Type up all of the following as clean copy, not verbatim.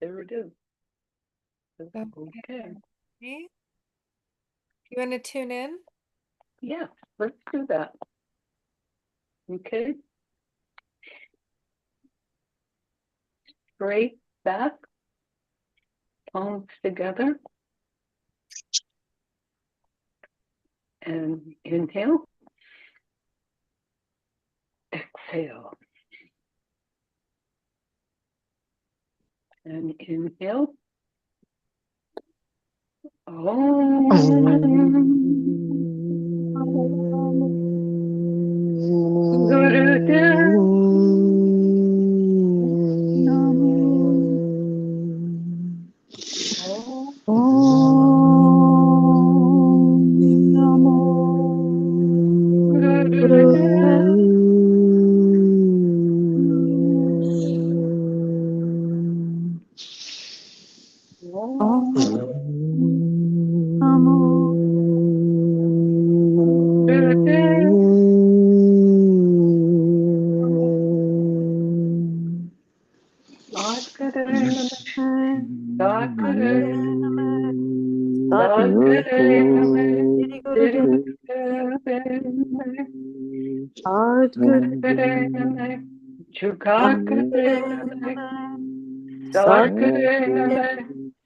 There it is. Okay. Okay. You want to tune in? Yeah, let's do that. Okay. Straight back, palms together, and inhale, exhale, and inhale.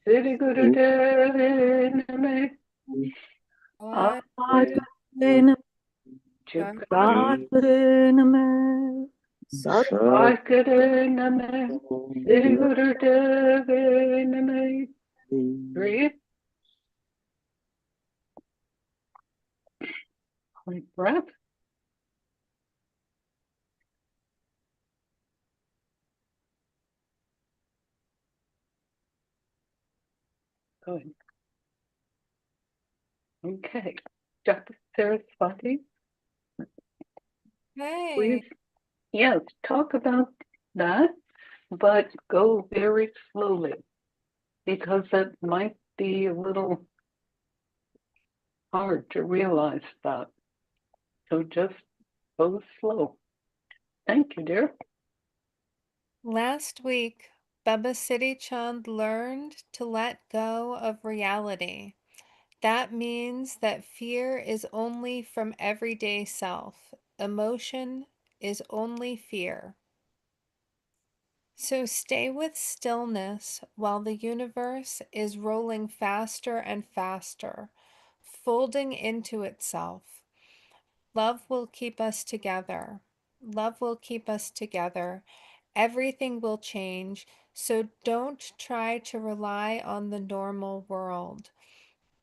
Siri Guru Name, What? Name, Siri Guru Name. Breathe. Quick breath. Good. Okay. Japa Saraswati, Hey. please. Yes, talk about that, but go very slowly because it might be a little hard to realize that. So just go slow. Thank you, dear. Last week, Siri Chand learned to let go of reality. That means that fear is only from everyday self. Emotion is only fear. So stay with stillness while the universe is rolling faster and faster, folding into itself. Love will keep us together. Love will keep us together. Everything will change. So don't try to rely on the normal world.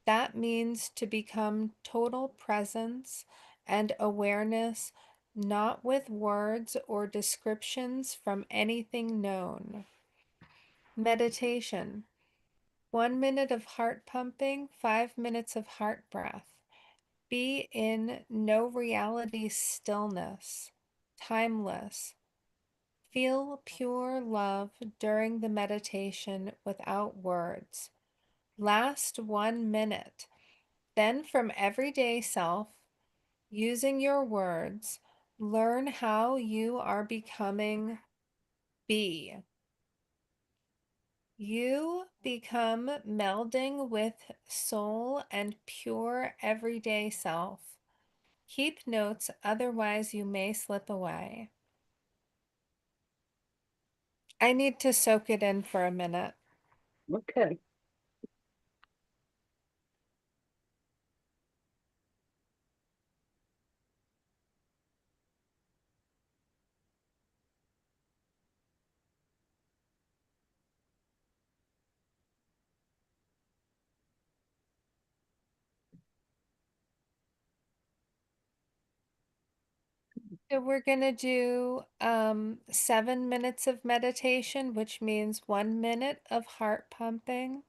That means to become total presence and awareness, not with words or descriptions from anything known. Meditation. 1 minute of heart pumping, 5 minutes of heart breath. Be in no reality stillness, timeless. Feel pure love during the meditation without words. Last 1 minute. Then, from everyday self, using your words, learn how you are becoming be. You become melding with soul and pure everyday self. Keep notes, otherwise, you may slip away. I need to soak it in for a minute. Okay. So we're going to do 7 minutes of meditation, which means 1 minute of heart pumping,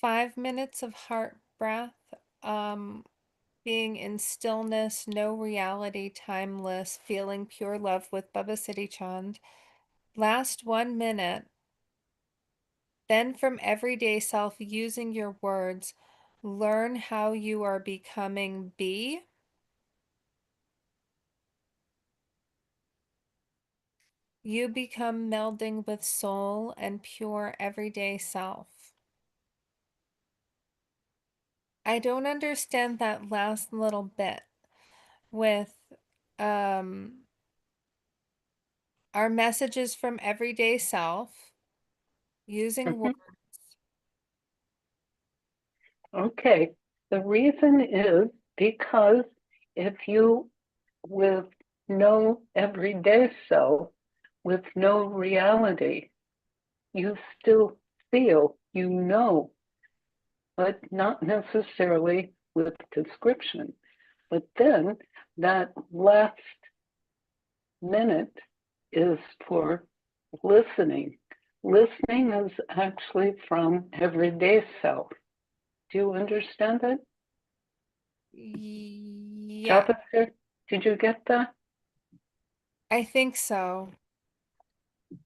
5 minutes of heart breath, um, being in stillness, no reality, timeless, feeling pure love with Siri Chand. Last 1 minute, then from everyday self, using your words, learn how you are becoming be. You become melding with soul and pure everyday self. I don't understand that last little bit with um, our messages from everyday self using words. Mhm. Okay. The reason is because if you, with no everyday self, with no reality, you still feel, you know, but not necessarily with description. But then that last minute is for listening. Listening is actually from everyday self. Do you understand that? Yeah, Japa, did you get that? I think so.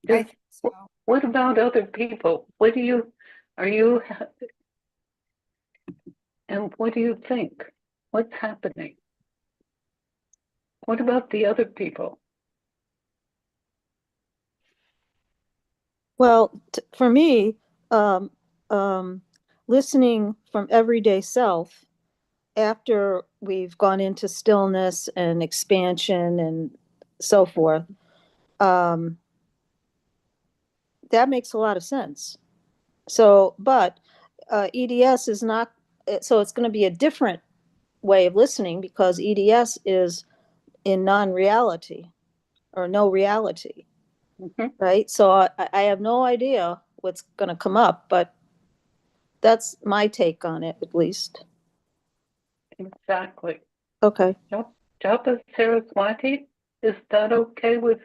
I Does, think so. what about other people? What do you, are you, and what do you think? What's happening? What about the other people? Well, for me, um, um, listening from everyday self after we've gone into stillness and expansion and so forth, um, that makes a lot of sense. So, but EDS is not, so it's going to be a different way of listening because EDS is in non reality or no reality, Mhm. right? So I have no idea what's going to come up, but that's my take on it, at least. Exactly. Okay. Japa Saraswati, is that okay with,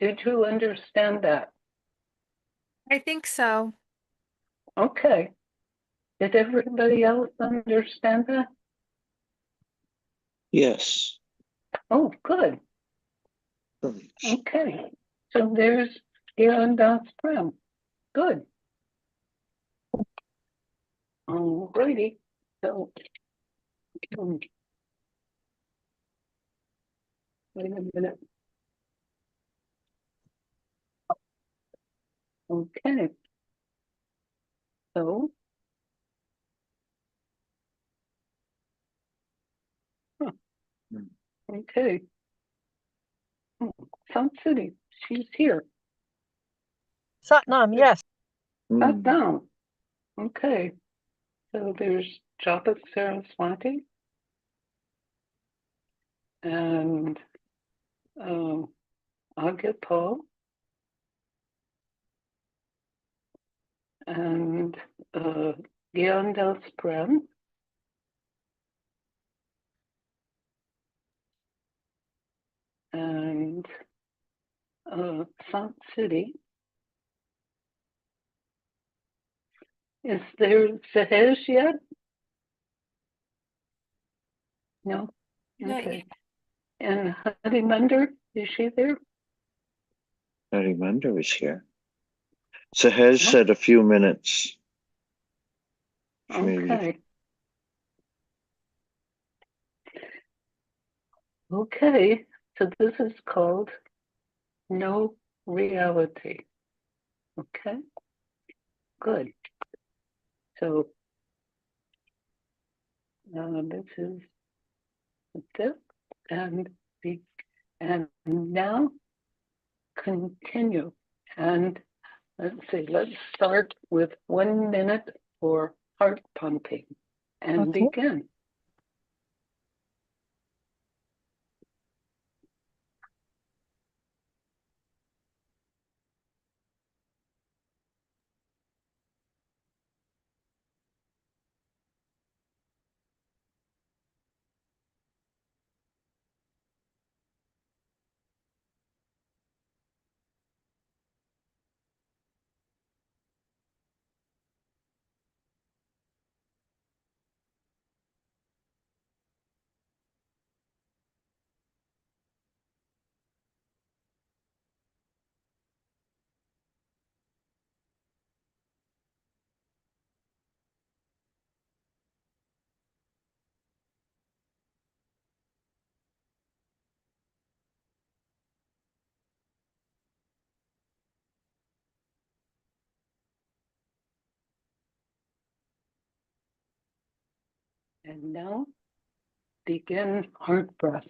did you understand that? I think so. Okay. Did everybody else understand that? Yes. Oh, good. Okay. So there's Gian Das Prem. Good. Alrighty. So, wait a minute. Okay. So, huh, okay. Sun City, she's here. Satnam, yes. Sat down. Okay. So there's Japa Saraswati and Aagia Pal and Gian Das Prem and Sun City. Is there Sahaj yet? No? Not yet. Okay. And Harimander, is she there? Harimander is here. Sahaj No? said a few minutes. Maybe. Okay. Okay. So this is called No Reality. Okay. Good. So this is this and the and now continue. And let's see, let's start with 1 minute for heart pumping and Okay. begin. And now begin heart breath.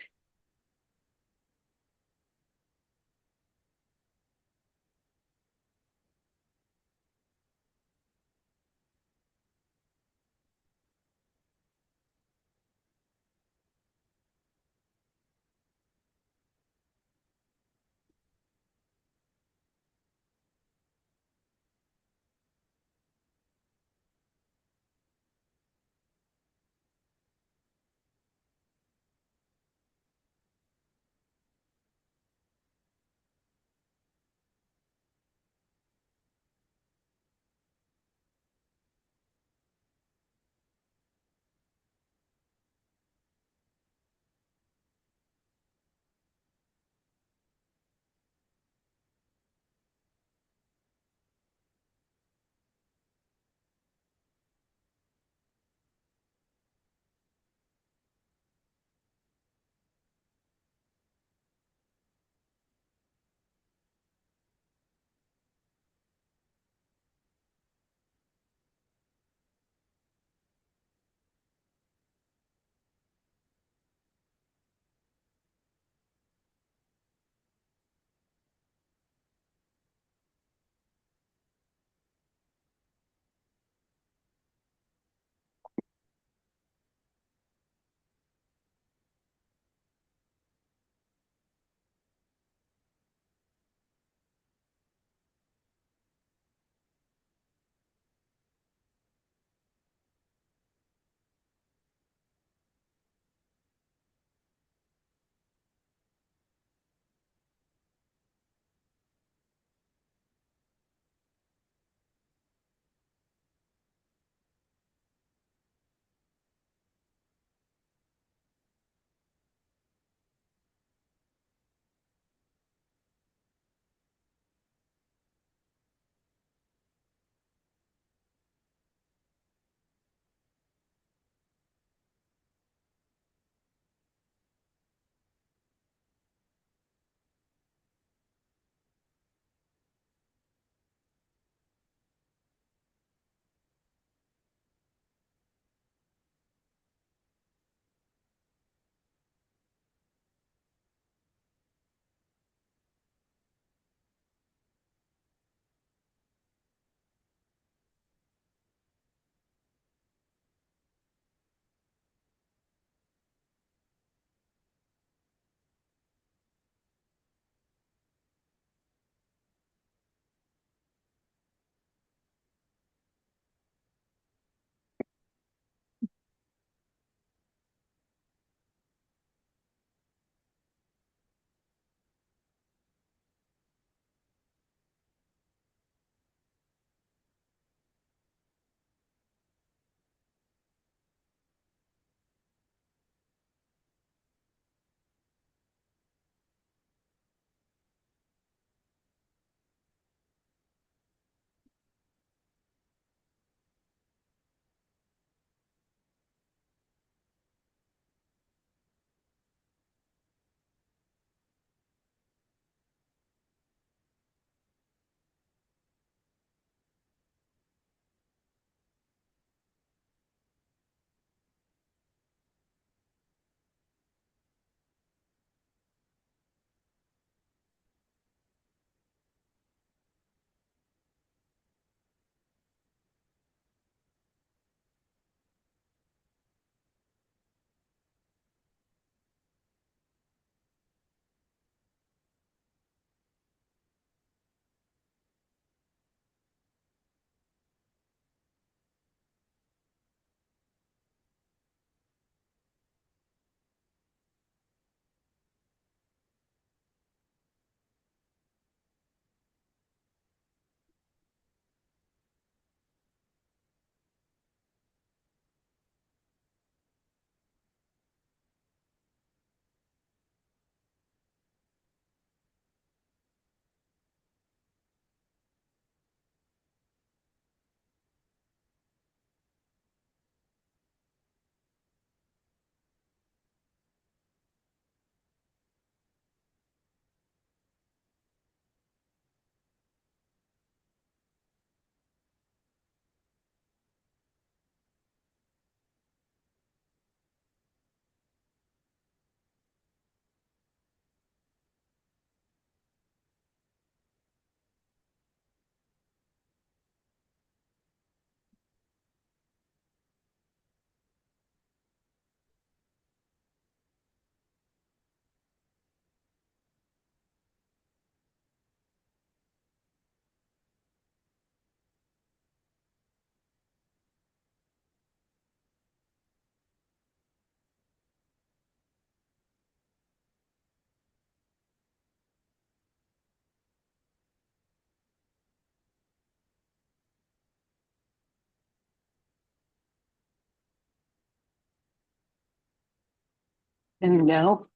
And now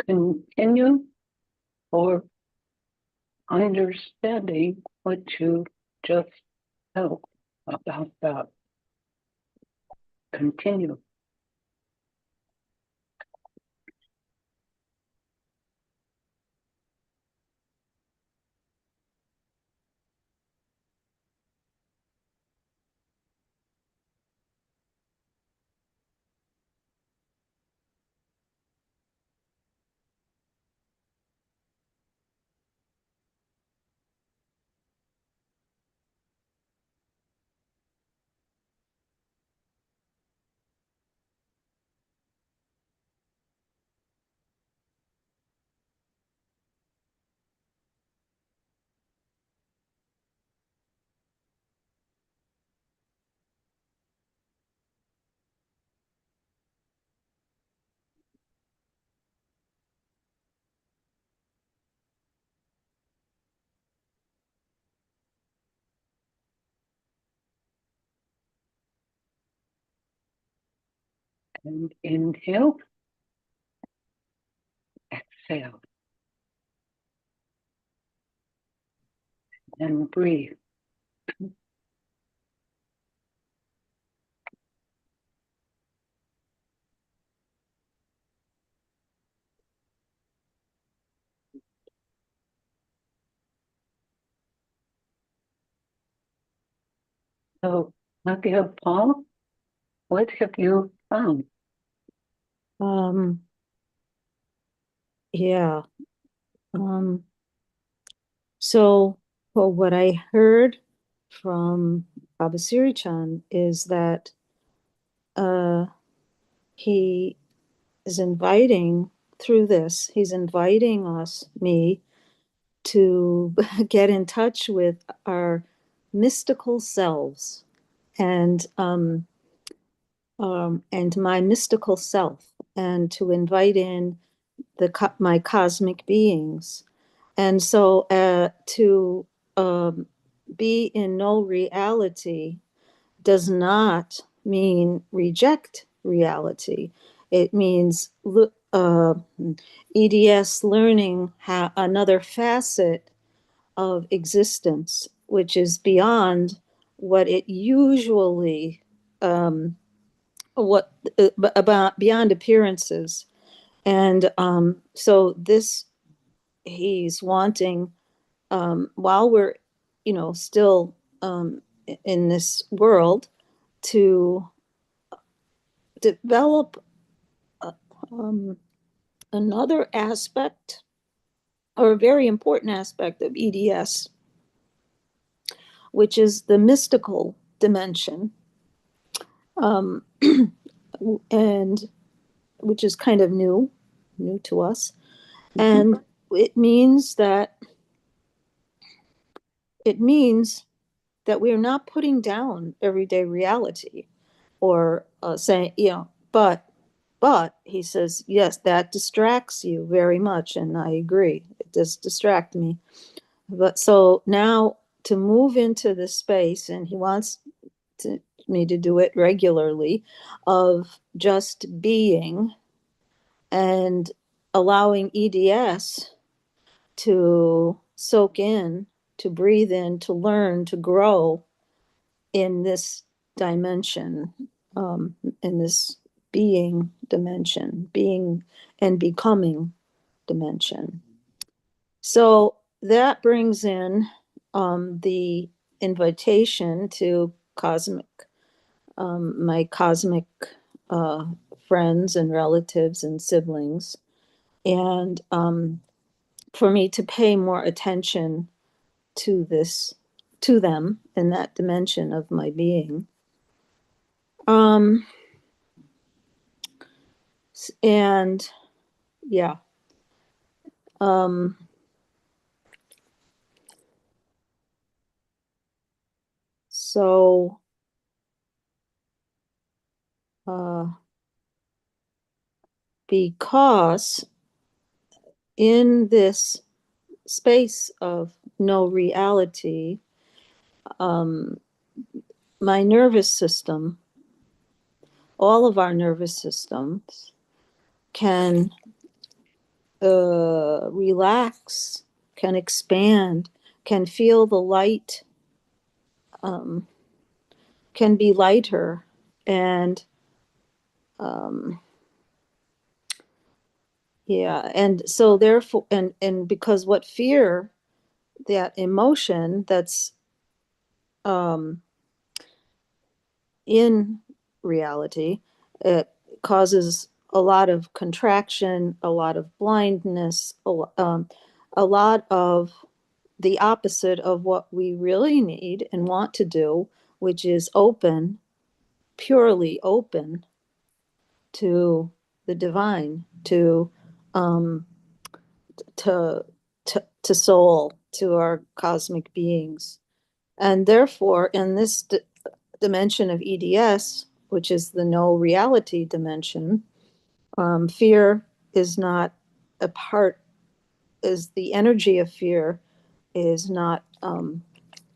continue or understanding what you just felt about that. Continue. And inhale, exhale, and breathe. So, Aagia Pal, what have you found? Um, yeah. So, well, what I heard from Baba Siri Chand is that he is inviting, through this, he's inviting us, me, to get in touch with our mystical selves and my mystical self, and to invite in my cosmic beings. And so to be in no reality does not mean reject reality. It means EDS learning another facet of existence, which is beyond what it usually, what about beyond appearances. And so this, he's wanting, while we're, still in this world, to develop um, another aspect, or a very important aspect of EDS, which is the mystical dimension, um, and which is kind of new to us. And it means that we're not putting down everyday reality, or saying, but he says, yes, that distracts you very much, and I agree, it does distract me. But so now, to move into this space, and he wants me to do it regularly, of just being and allowing EDS to soak in, to breathe in, to learn, to grow in this dimension, in this being dimension, being and becoming dimension. So that brings in the invitation to my cosmic uh, friends and relatives and siblings, and for me to pay more attention to them in that dimension of my being. And yeah, so because in this space of no reality, my nervous system, all of our nervous systems, can relax, can expand, can feel the light, can be lighter, and yeah, and so therefore, and because what fear, that emotion that's in reality, it causes a lot of contraction, a lot of blindness, a lot of the opposite of what we really need and want to do, which is open, purely open to the divine, um, to soul, to our cosmic beings. And therefore, in this dimension of EDS, which is the no reality dimension, fear is not a part, is the energy of fear is not,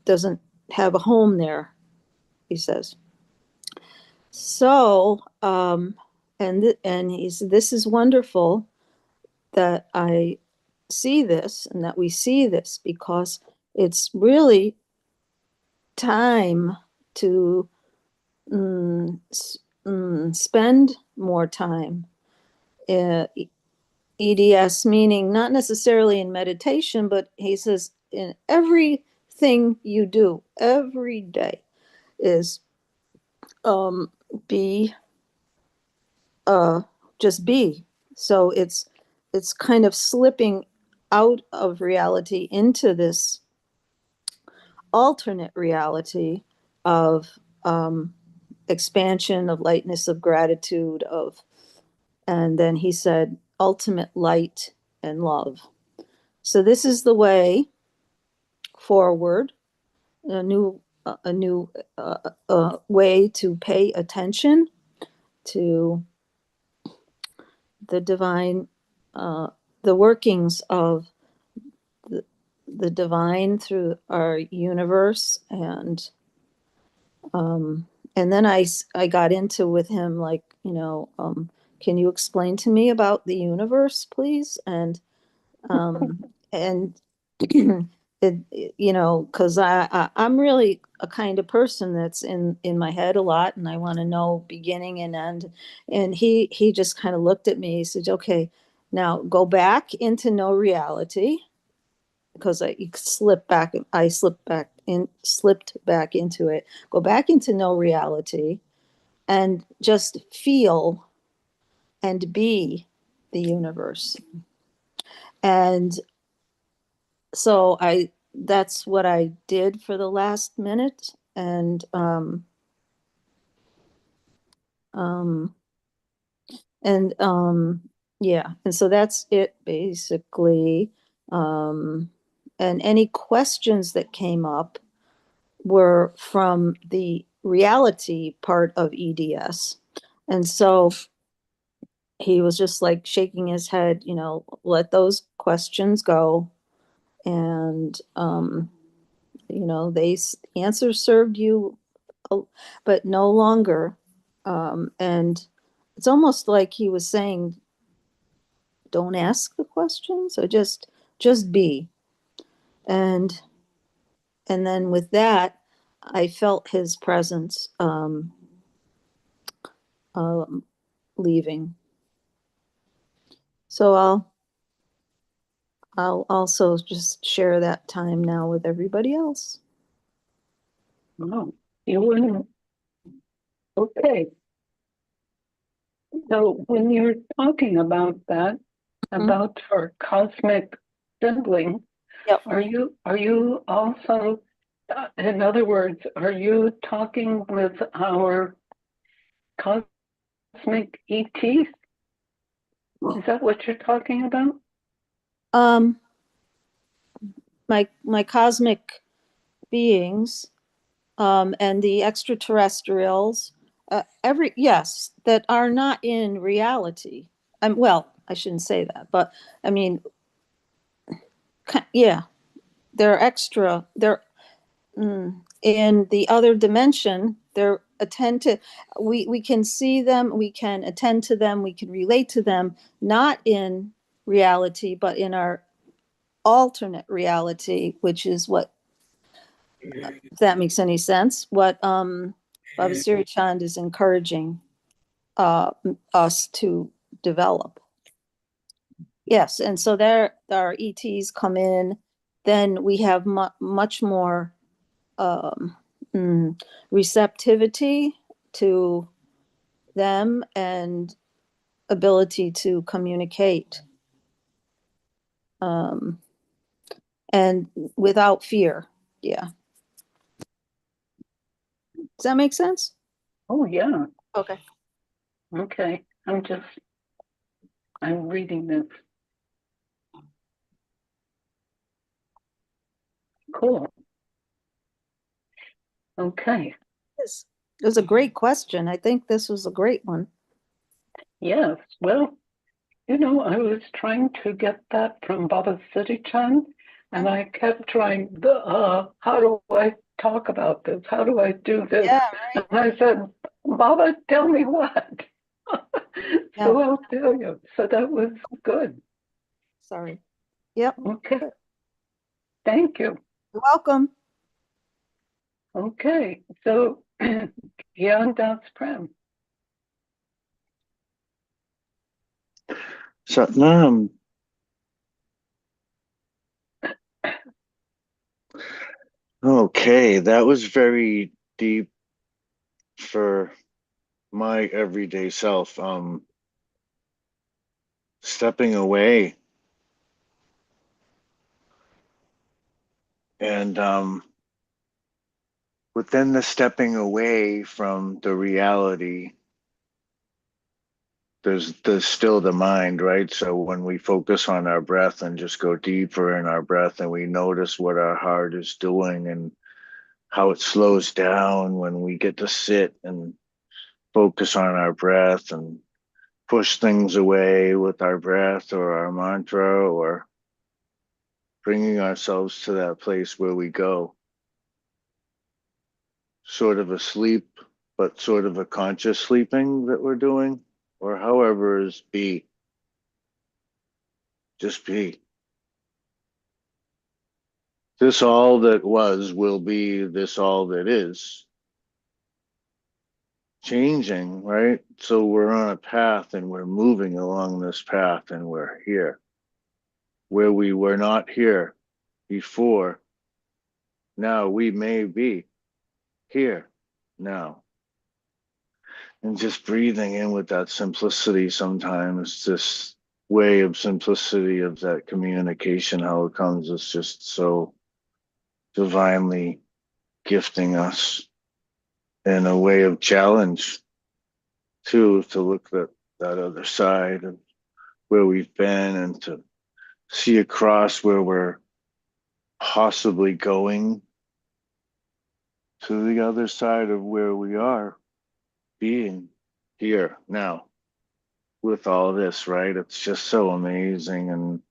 doesn't have a home there, he says. So, and he said, this is wonderful that I see this and that we see this, because it's really time to spend more time. EDS meaning not necessarily in meditation, but he says in everything you do every day is be just be. So it's kind of slipping out of reality into this alternate reality of expansion, of lightness, of gratitude, of, and then he said ultimate light and love. So this is the way forward, a new way to pay attention to the divine, the workings of the divine through our universe. And then I got into with him, like, can you explain to me about the universe, please? And because I'm really a kind of person that's in my head a lot, and I want to know beginning and end. And he just kind of looked at me. He said, "Okay, now go back into no reality," because I slipped back into it. Go back into no reality, and just feel and be the universe. And so that's what I did for the last minute. Um, and yeah, and so that's it basically. And any questions that came up were from the reality part of EDS. And so he was just like shaking his head, let those questions go. And, they answers served you, but no longer. And it's almost like he was saying, don't ask the questions, so just be. And then with that, I felt his presence leaving. So I'll also just share that time now with everybody else. Oh, you wouldn't. Okay. So when you're talking about that, about our cosmic sibling, Yep. are you also, in other words, are you talking with our cosmic ETs? Is that what you're talking about? My cosmic beings, and the extraterrestrials, yes, that are not in reality. Well, I shouldn't say that, but I mean, yeah, they're extra. They're in the other dimension. They're attend to, we can see them, we can attend to them, we can relate to them, not in reality, but in our alternate reality, which is what, if that makes any sense, what Baba Siri Chand is encouraging us to develop. Yes, and so there our ETs come in, then we have much more um, receptivity to them and ability to communicate, and without fear. Yeah. Does that make sense? Oh, yeah. Okay. Okay. I'm reading this. Cool. Okay. Yes. It was a great question. I think this was a great one. Yes. Well, I was trying to get that from Baba Siri Chand, and I kept trying how do I talk about this? How do I do this? Yeah, And I said, Baba, tell me what. Yeah. So I'll tell you. So that was good. Sorry. Yep. Okay. Good. Thank you. You're welcome. Okay. So Gian Das Prem. Satnam. Okay, that was very deep for my everyday self. Stepping away and within the stepping away from the reality, there's still the mind, right? So when we focus on our breath and just go deeper in our breath and we notice what our heart is doing and how it slows down when we get to sit and focus on our breath and push things away with our breath or our mantra or bringing ourselves to that place where we go sort of asleep, but sort of a conscious sleeping that we're doing, or however is be. Just be. This all that was will be this all that is. Changing, right? So we're on a path and we're moving along this path and we're here. Where we were not here before, now we may be here now. And just breathing in with that simplicity sometimes, this way of simplicity of that communication, how it comes, is just so divinely gifting us in a way of challenge too, to look at that other side of where we've been and to see across where we're possibly going to the other side of where we are being here now with all this, right? It's just so amazing. And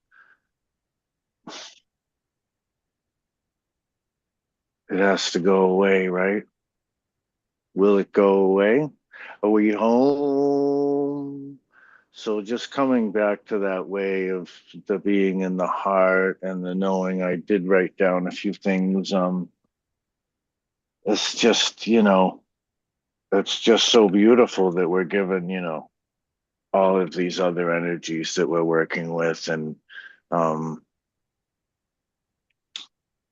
it has to go away, right? Will it go away? Are we home? So just coming back to that way of the being in the heart and the knowing, I did write down a few things. It's just, it's just so beautiful that we're given, all of these other energies that we're working with. And, um,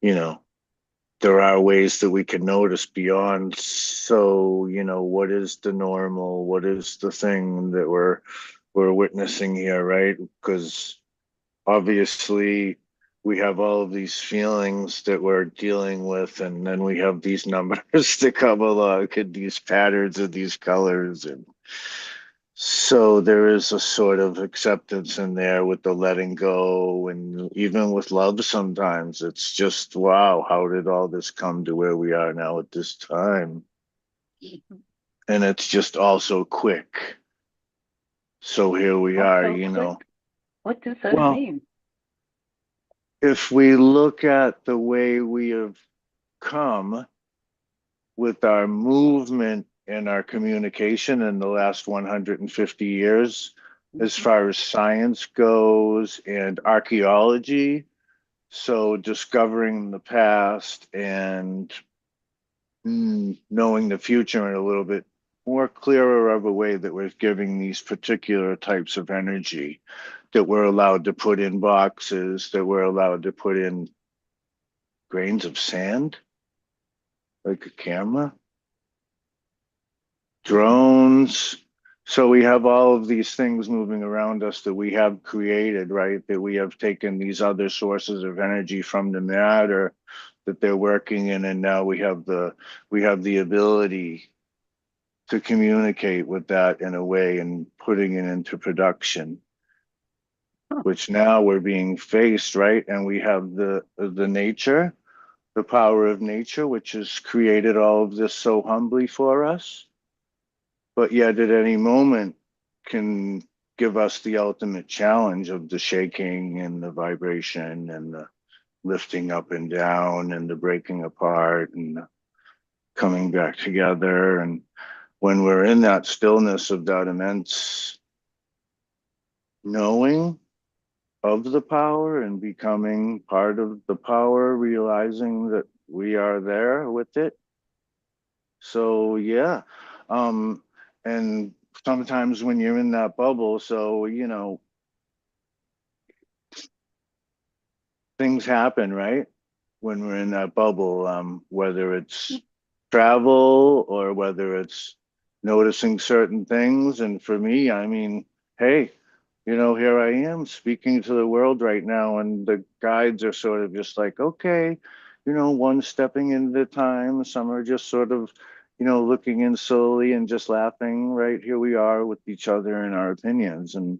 you know, there are ways that we can notice beyond. So, what is the normal? What is the thing that we're witnessing here, right? Because obviously we have all of these feelings that we're dealing with, and then we have these numbers that come along and these patterns and these colors, and so there is a sort of acceptance in there with the letting go, and even with love sometimes it's just, wow, how did all this come to where we are now at this time? And it's just also quick. So here we are, Quick. What does that well, mean? if we look at the way we have come with our movement in our communication in the last 150 years, as far as science goes and archaeology. So discovering the past and knowing the future in a little bit more clearer of a way that we're giving these particular types of energy that we're allowed to put in boxes, that we're allowed to put in grains of sand, like a camera, drones. So we have all of these things moving around us that we have created, right? That we have taken these other sources of energy from the matter that they're working in, and now we have the ability to communicate with that in a way and putting it into production, which now we're being faced, right? And we have the nature, the power of nature, which has created all of this so humbly for us, but yet at any moment can give us the ultimate challenge of the shaking and the vibration and the lifting up and down and the breaking apart and the coming back together. And when we're in that stillness of that immense knowing of the power and becoming part of the power, realizing that we are there with it. So yeah. And sometimes when you're in that bubble, so things happen, right? When we're in that bubble, whether it's travel or whether it's noticing certain things. And for me, I mean, hey, here I am speaking to the world right now, and the guides are sort of just like, okay, one stepping into time. Some are just sort of, looking in slowly and just laughing. Right here we are with each other and our opinions. And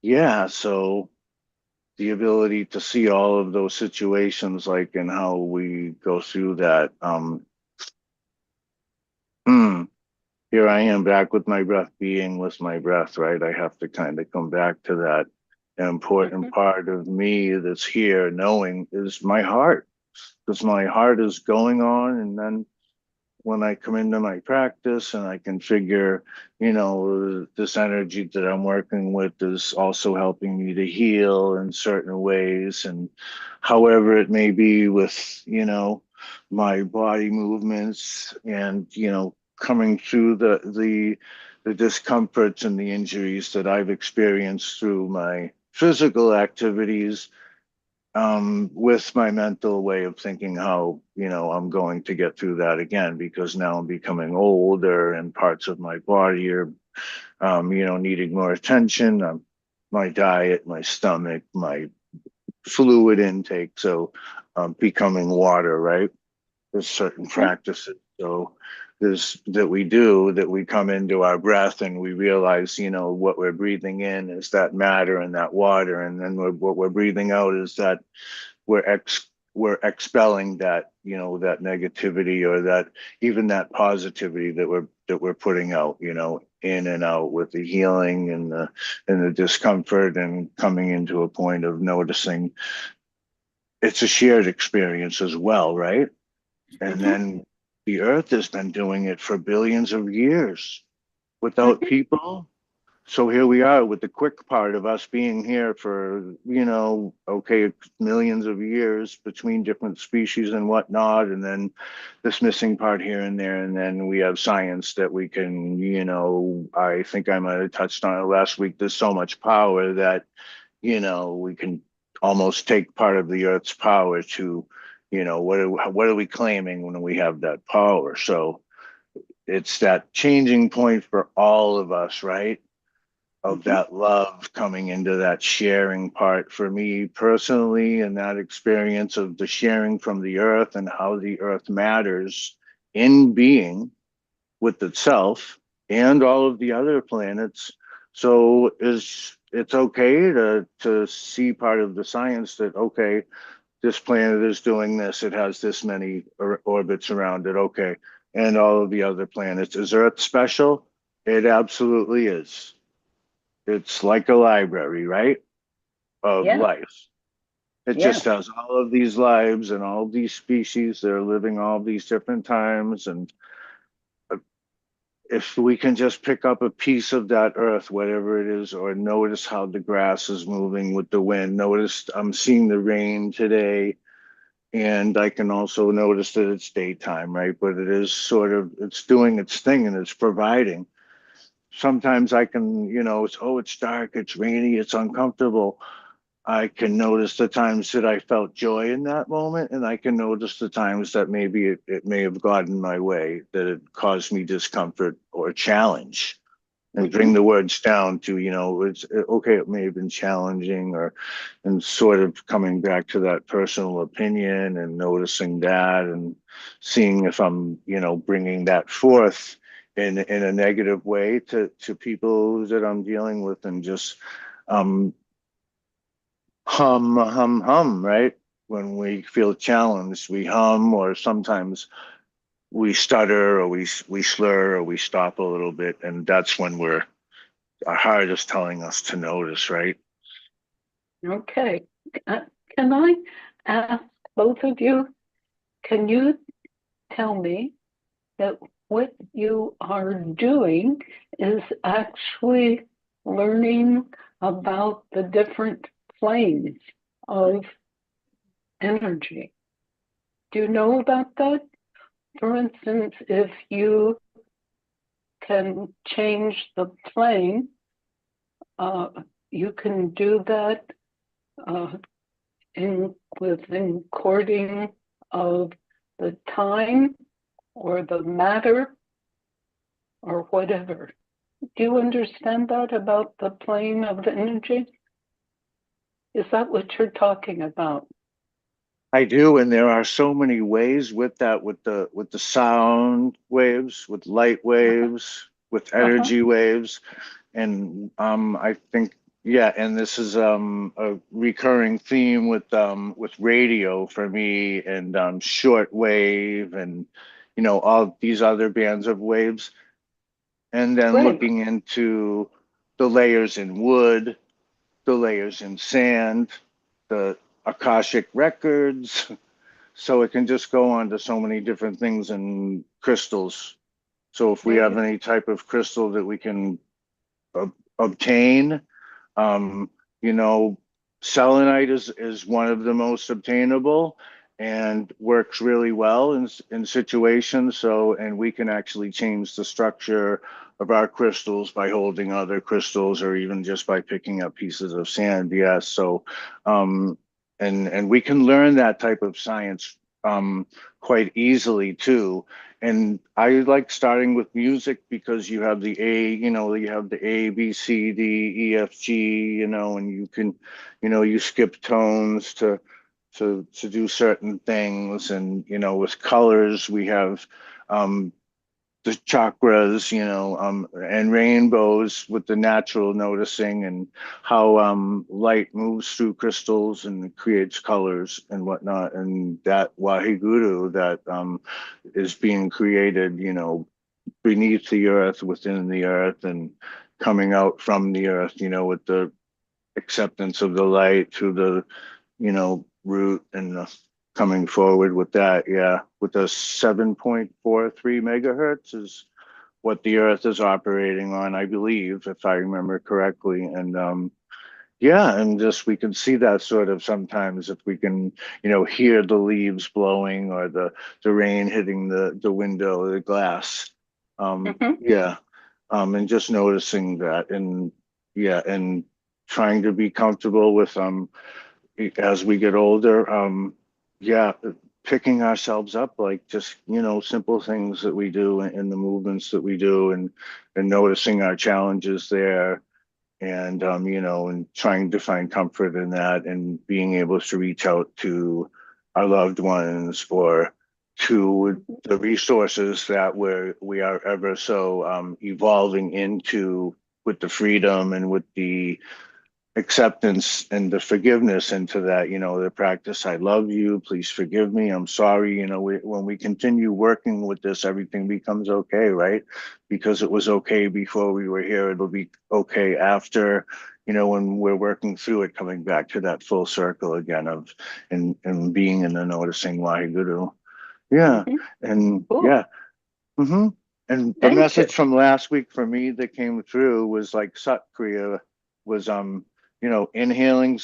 yeah, so the ability to see all of those situations, like, and how we go through that. Here I am back with my breath, being with my breath, right? I have to kind of come back to that important part of me that's here, knowing is my heart, because my heart is going on. And then when I come into my practice and I can figure, this energy that I'm working with is also helping me to heal in certain ways. And however it may be with, my body movements and, coming through the discomforts and the injuries that I've experienced through my physical activities, with my mental way of thinking how, I'm going to get through that again, because now I'm becoming older and parts of my body are, needing more attention. My diet, my stomach, my fluid intake. So becoming water, right? There's certain practices. So there's that we do, that we come into our breath and we realize, what we're breathing in is that matter and that water. And then what we're breathing out is that we're expelling that, that negativity, or that even that positivity that we're putting out, in and out, with the healing and the discomfort, and coming into a point of noticing it's a shared experience as well, right? And then the earth has been doing it for billions of years without people. So here we are with the quick part of us being here for, okay, millions of years between different species and whatnot. And then this missing part here and there. And then we have science that we can, I think I might have touched on it last week. There's so much power that, we can almost take part of the earth's power to, what are we claiming when we have that power? So it's that changing point for all of us, right? Of that love coming into that sharing part for me personally, and that experience of the sharing from the earth and how the earth matters in being with itself and all of the other planets. So it's okay to see part of the science that, okay, this planet is doing this, it has this many orbits around it, okay, and all of the other planets. Is Earth special? It absolutely is. It's like a library, right? Of life. It just has all of these lives and all of these species that are living all of these different times. And if we can just pick up a piece of that earth, whatever it is, or notice how the grass is moving with the wind. Notice I'm seeing the rain today, and I can also notice that it's daytime, right? But it is sort of, it's doing its thing and it's providing. Sometimes I can, it's dark, it's rainy, it's uncomfortable. I can notice the times that I felt joy in that moment, and I can notice the times that maybe it may have gotten my way, that it caused me discomfort or challenge, and Mhm. bring the words down to, it's okay, it may have been challenging, or, and sort of coming back to that personal opinion and noticing that and seeing if I'm, bringing that forth in a negative way to people that I'm dealing with, and just, um, hum, right? When we feel challenged, we hum, or sometimes we stutter, or we slur, or we stop a little bit, and that's when our heart is telling us to notice, right? Okay. Uh, Can I ask both of you, can you tell me that what you are doing is actually learning about the different planes of energy? Do you know about that? For instance, if you can change the plane, uh, you can do that uh, with encoding of the time or the matter or whatever. Do you understand that about the plane of energy? Is that what you're talking about? I do, and there are so many ways with that, with the sound waves, with light Uh-huh. waves, with Uh-huh. energy waves, and I think, yeah, and this is a recurring theme with radio for me, and short wave, and all these other bands of waves, and then Great. looking into the layers in wood, the layers in sand, the Akashic records. So it can just go on to so many different things, and crystals. So if we have Yeah. any type of crystal that we can obtain, um, you know, selenite is one of the most obtainable and works really well in situations. So, and we can actually change the structure of our crystals by holding other crystals, or even just by picking up pieces of sand. Yes. So, um, and we can learn that type of science quite easily too. And I like starting with music, because you have the you have the A, B, C, D, E, F, G, and you can, you skip tones to do certain things. And, with colors, we have the chakras, and rainbows, with the natural noticing, and how light moves through crystals and creates colors and whatnot. And that Waheguru that is being created, beneath the earth, within the earth, and coming out from the earth, with the acceptance of the light through the, root, and coming forward with that. Yeah. With the 7.43 megahertz is what the earth is operating on, I believe, if I remember correctly. And yeah, and just we can see that sort of sometimes, if we can, hear the leaves blowing, or the rain hitting the window, the glass. Mm-hmm. Yeah, and just noticing that, and yeah, and trying to be comfortable with as we get older. Yeah, picking ourselves up, like just, simple things that we do, and the movements that we do, and noticing our challenges there, and and trying to find comfort in that, and being able to reach out to our loved ones, or to the resources that we are ever so evolving into, with the freedom and with the acceptance and the forgiveness into that, the practice. I love you, please forgive me, I'm sorry. When we continue working with this, everything becomes okay, right? Because it was okay before we were here, it'll be okay after, when we're working through it, coming back to that full circle again of, and being in the noticing Waheguru. Yeah. Mm-hmm. And Cool. yeah. Mm-hmm. And the Thank message you. from last week for me that came through was like Sat Kriya was inhaling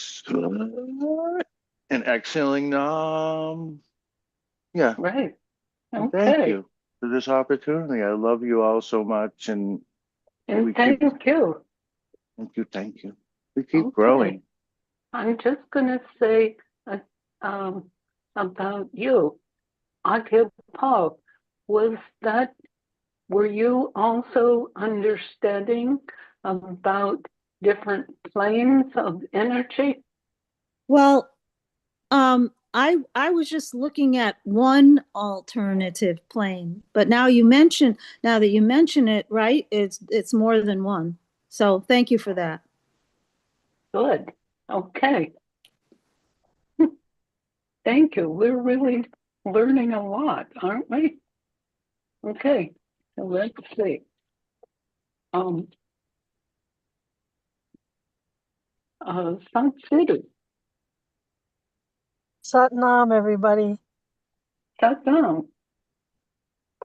and exhaling nam. Yeah. Right. And thank Okay. you for this opportunity. I love you all so much, and And we keep thank you. thank you. We keep Okay. growing. I'm just going to say um, about you, Aagia Pal. Were you also understanding about different planes of energy? Well, I was just looking at one alternative plane, but now that you mention it, right? It's more than one. So thank you for that. Good. Okay. Thank you. We're really learning a lot, aren't we? Okay. So let's see. Um, Sun City. Satnam, everybody. Satnam.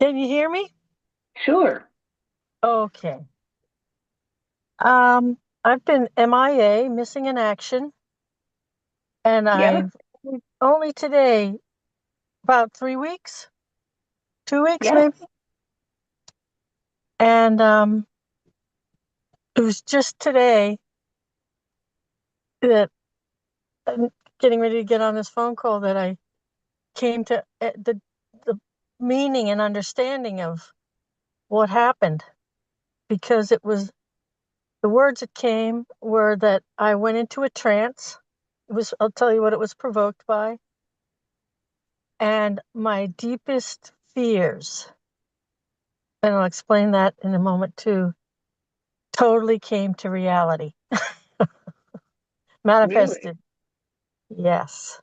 Can you hear me? Sure. Okay. I've been MIA, missing in action, and Yeah. I've only today, about 3 weeks, 2 weeks Yeah. maybe, and it was just today that I'm getting ready to get on this phone call that I came to the meaning and understanding of what happened, because it was the words that came were that I went into a trance. I'll tell you what it was provoked by. And my deepest fears, and I'll explain that in a moment too, totally came to reality. Manifested. Really? Yes.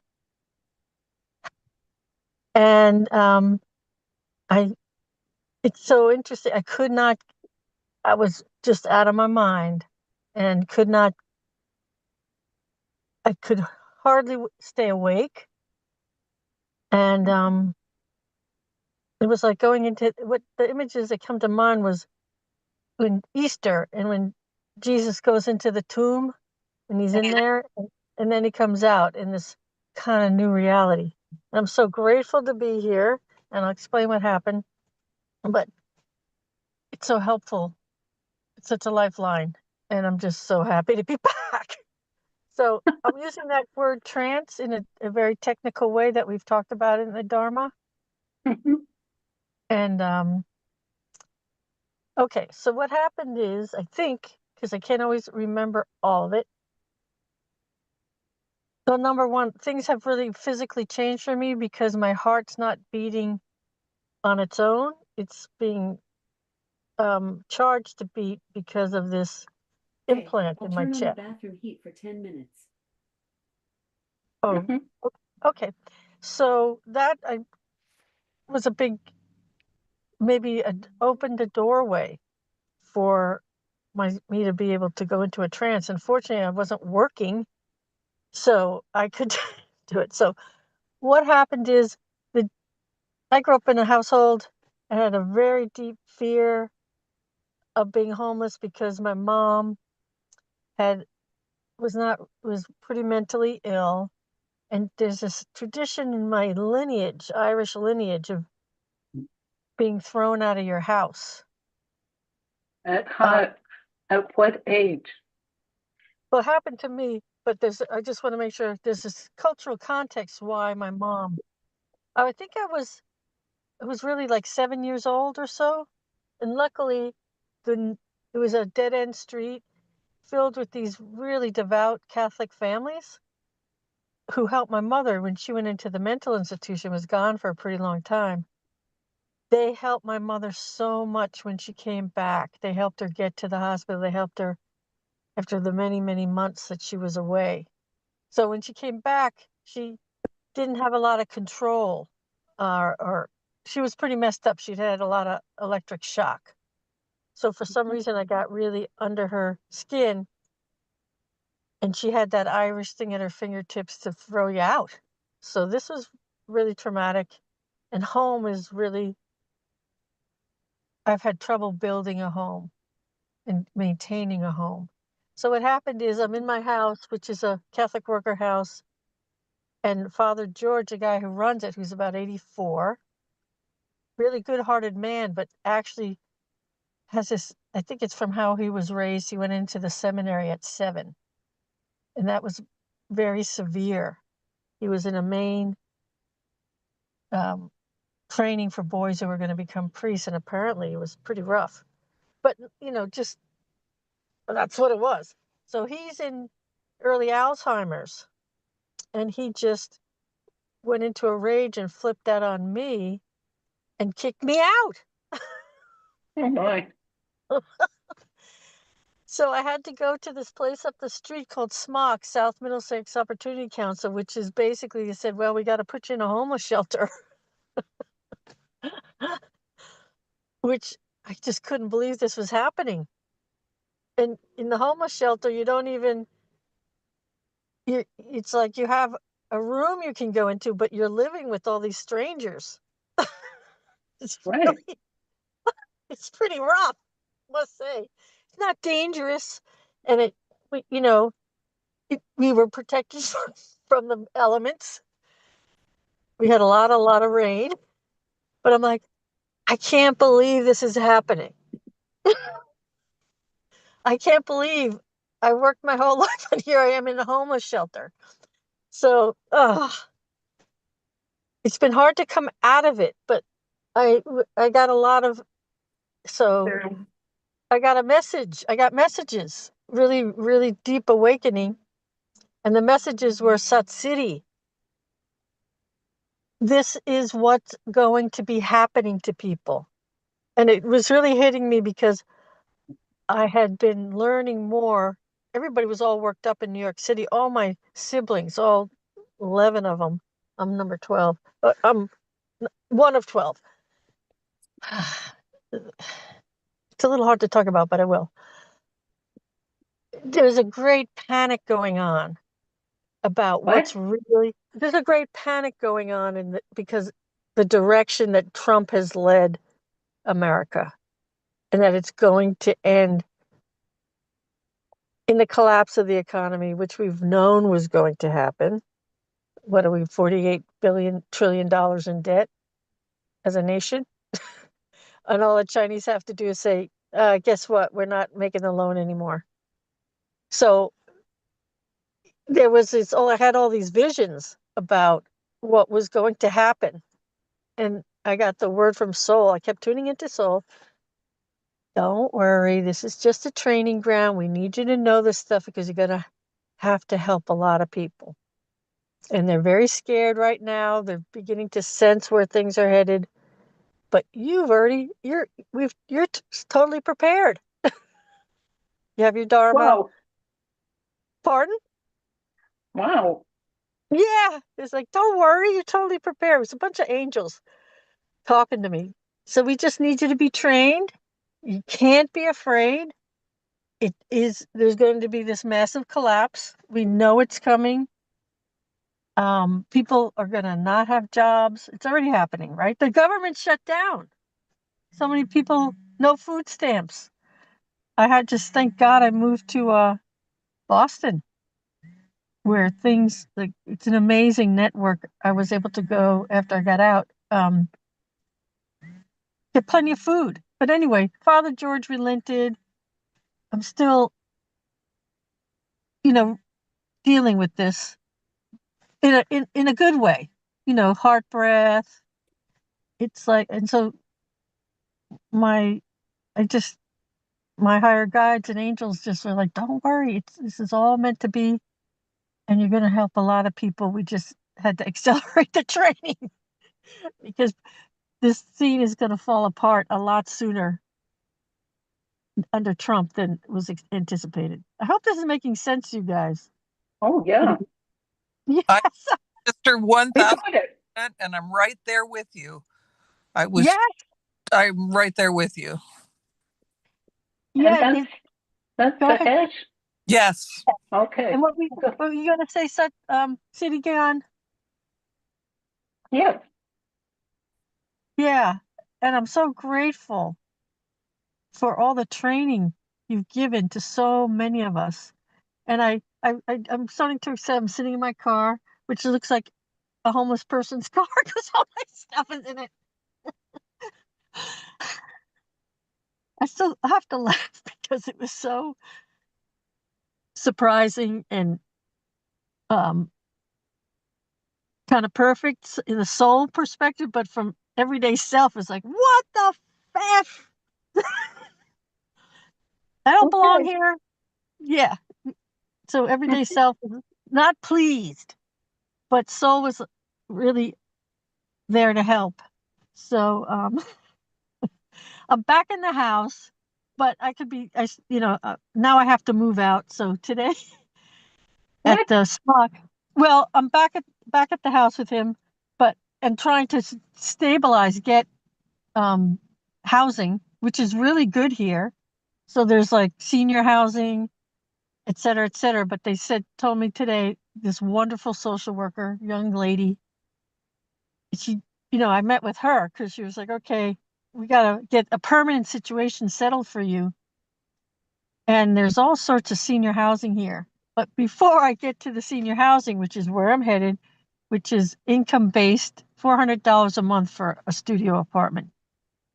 And it's so interesting. I was just out of my mind and I could hardly stay awake. And it was like going into what the images that come to mind was when Easter and when Jesus goes into the tomb and he's in there and then he comes out in this kind of new reality. And I'm so grateful to be here, and I'll explain what happened. But it's so helpful. It's such a lifeline. And I'm just so happy to be back. So I'm using that word trance in a very technical way that we've talked about in the Dharma. And okay, so what happened is, I think, because I can't always remember all of it. So number one, things have really physically changed for me because my heart's not beating on its own. It's being charged to beat because of this implant in my chest. I'll turn on the bathroom heat for 10 minutes. Oh, okay. So that was a big, maybe opened a doorway for me to be able to go into a trance. Unfortunately, I wasn't working, so I could do it. So what happened is I grew up in a household and had a very deep fear of being homeless because my mom was pretty mentally ill, and there's this tradition in my lineage, Irish lineage, of being thrown out of your house. At Uh, what age? well, it happened to me, but I just want to make sure there's this cultural context why my mom. I think it was really like 7 years old or so, and luckily, it was a dead end street filled with these really devout Catholic families who helped my mother when she went into the mental institution, was gone for a pretty long time. They helped my mother so much when she came back. They helped her get to the hospital. They helped her after the many, many months that she was away. So when she came back, she didn't have a lot of control, or she was pretty messed up. She'd had a lot of electric shock. So for some reason, I got really under her skin, and she had that Irish thing at her fingertips to throw you out. So this was really traumatic, and home is really I've had trouble building a home and maintaining a home. So what happened is I'm in my house, which is a Catholic worker house, and Father George, the guy who runs it, who's about 84, really good-hearted man, but actually has this, I think it's from how he was raised. He went into the seminary at 7, and that was very severe. He was in a Maine training for boys who were going to become priests, and apparently it was pretty rough. But, just that's what it was. So he's in early Alzheimer's, and he just went into a rage and flipped out on me and kicked me out. Oh my. So I had to go to this place up the street called SMOC, South Middlesex Opportunity Council, which is basically, they said, well, we got to put you in a homeless shelter, which I just couldn't believe this was happening. And in the homeless shelter, you don't even, it's like you have a room you can go into, but you're living with all these strangers. It's Right. really, it's pretty rough, I must say. It's not dangerous, and we were protected from the elements. We had a lot of rain, but I'm like, I can't believe this is happening. I can't believe I worked my whole life and here I am in a homeless shelter. So, it's been hard to come out of it, but I got a lot of, so There- I got a message. I got messages, really, really deep awakening. And the messages were Sat City. This is what's going to be happening to people. And it was really hitting me because I had been learning more. Everybody was all worked up in New York City. All my siblings, all 11 of them. I'm number 12. I'm one of 12. It's a little hard to talk about, but I will. There's a great panic going on about What? there's a great panic going on because the direction that Trump has led America, and that it's going to end in the collapse of the economy, which we've known was going to happen. What are we, $48 trillion in debt as a nation? And all the Chinese have to do is say, guess what? We're not making the loan anymore. So there was I had all these visions about what was going to happen. And I got the word from Soul. I kept tuning into Soul. Don't worry. This is just a training ground. We need you to know this stuff because you're going to have to help a lot of people. And they're very scared right now. They're beginning to sense where things are headed. But you're totally prepared. You have your Dharma. Wow. Pardon? Wow. Yeah. It's like, don't worry. You're totally prepared. It was a bunch of angels talking to me. So we just need you to be trained. You can't be afraid. There's going to be this massive collapse. We know it's coming. People are going to not have jobs. It's already happening, right? The government shut down. So many people, no food stamps. I had just, thank God I moved to Boston, where things, like, it's an amazing network. I was able to go after I got out, get plenty of food. But anyway, Father George relented. I'm still, dealing with this in a good way, heart breath. It's like, and so my, I just, my higher guides and angels just are like, don't worry, this is all meant to be, and you're going to help a lot of people. We just had to accelerate the training because this scene is going to fall apart a lot sooner under Trump than was anticipated. I hope this is making sense to you guys. Oh, yeah. Yes. Mr. We 1000, got it. and I'm right there with you. I'm right there with you. Yeah. And that's Go ahead. Sahaj? Yes. Okay. And what were you going to say, Siri Gian? Yes. Yeah. And I'm so grateful for all the training you've given to so many of us. And I'm starting to accept. I'm sitting in my car, which looks like a homeless person's car because all my stuff is in it. I still have to laugh because it was so surprising and um, kind of perfect in the soul perspective, but from everyday self, it's like, what the f? I don't belong Okay. here. Yeah. So everyday self is not pleased, but soul was really there to help. So I'm back in the house, but I could be, now I have to move out. So today at What? the Spock, well, I'm back at the house with him, but and trying to stabilize, get housing, which is really good here. So there's like senior housing, et cetera, et cetera. But they told me today, this wonderful social worker, young lady, she, I met with her because she was like, okay, we got to get a permanent situation settled for you. And there's all sorts of senior housing here. But before I get to the senior housing, which is where I'm headed, which is income based, $400 a month for a studio apartment,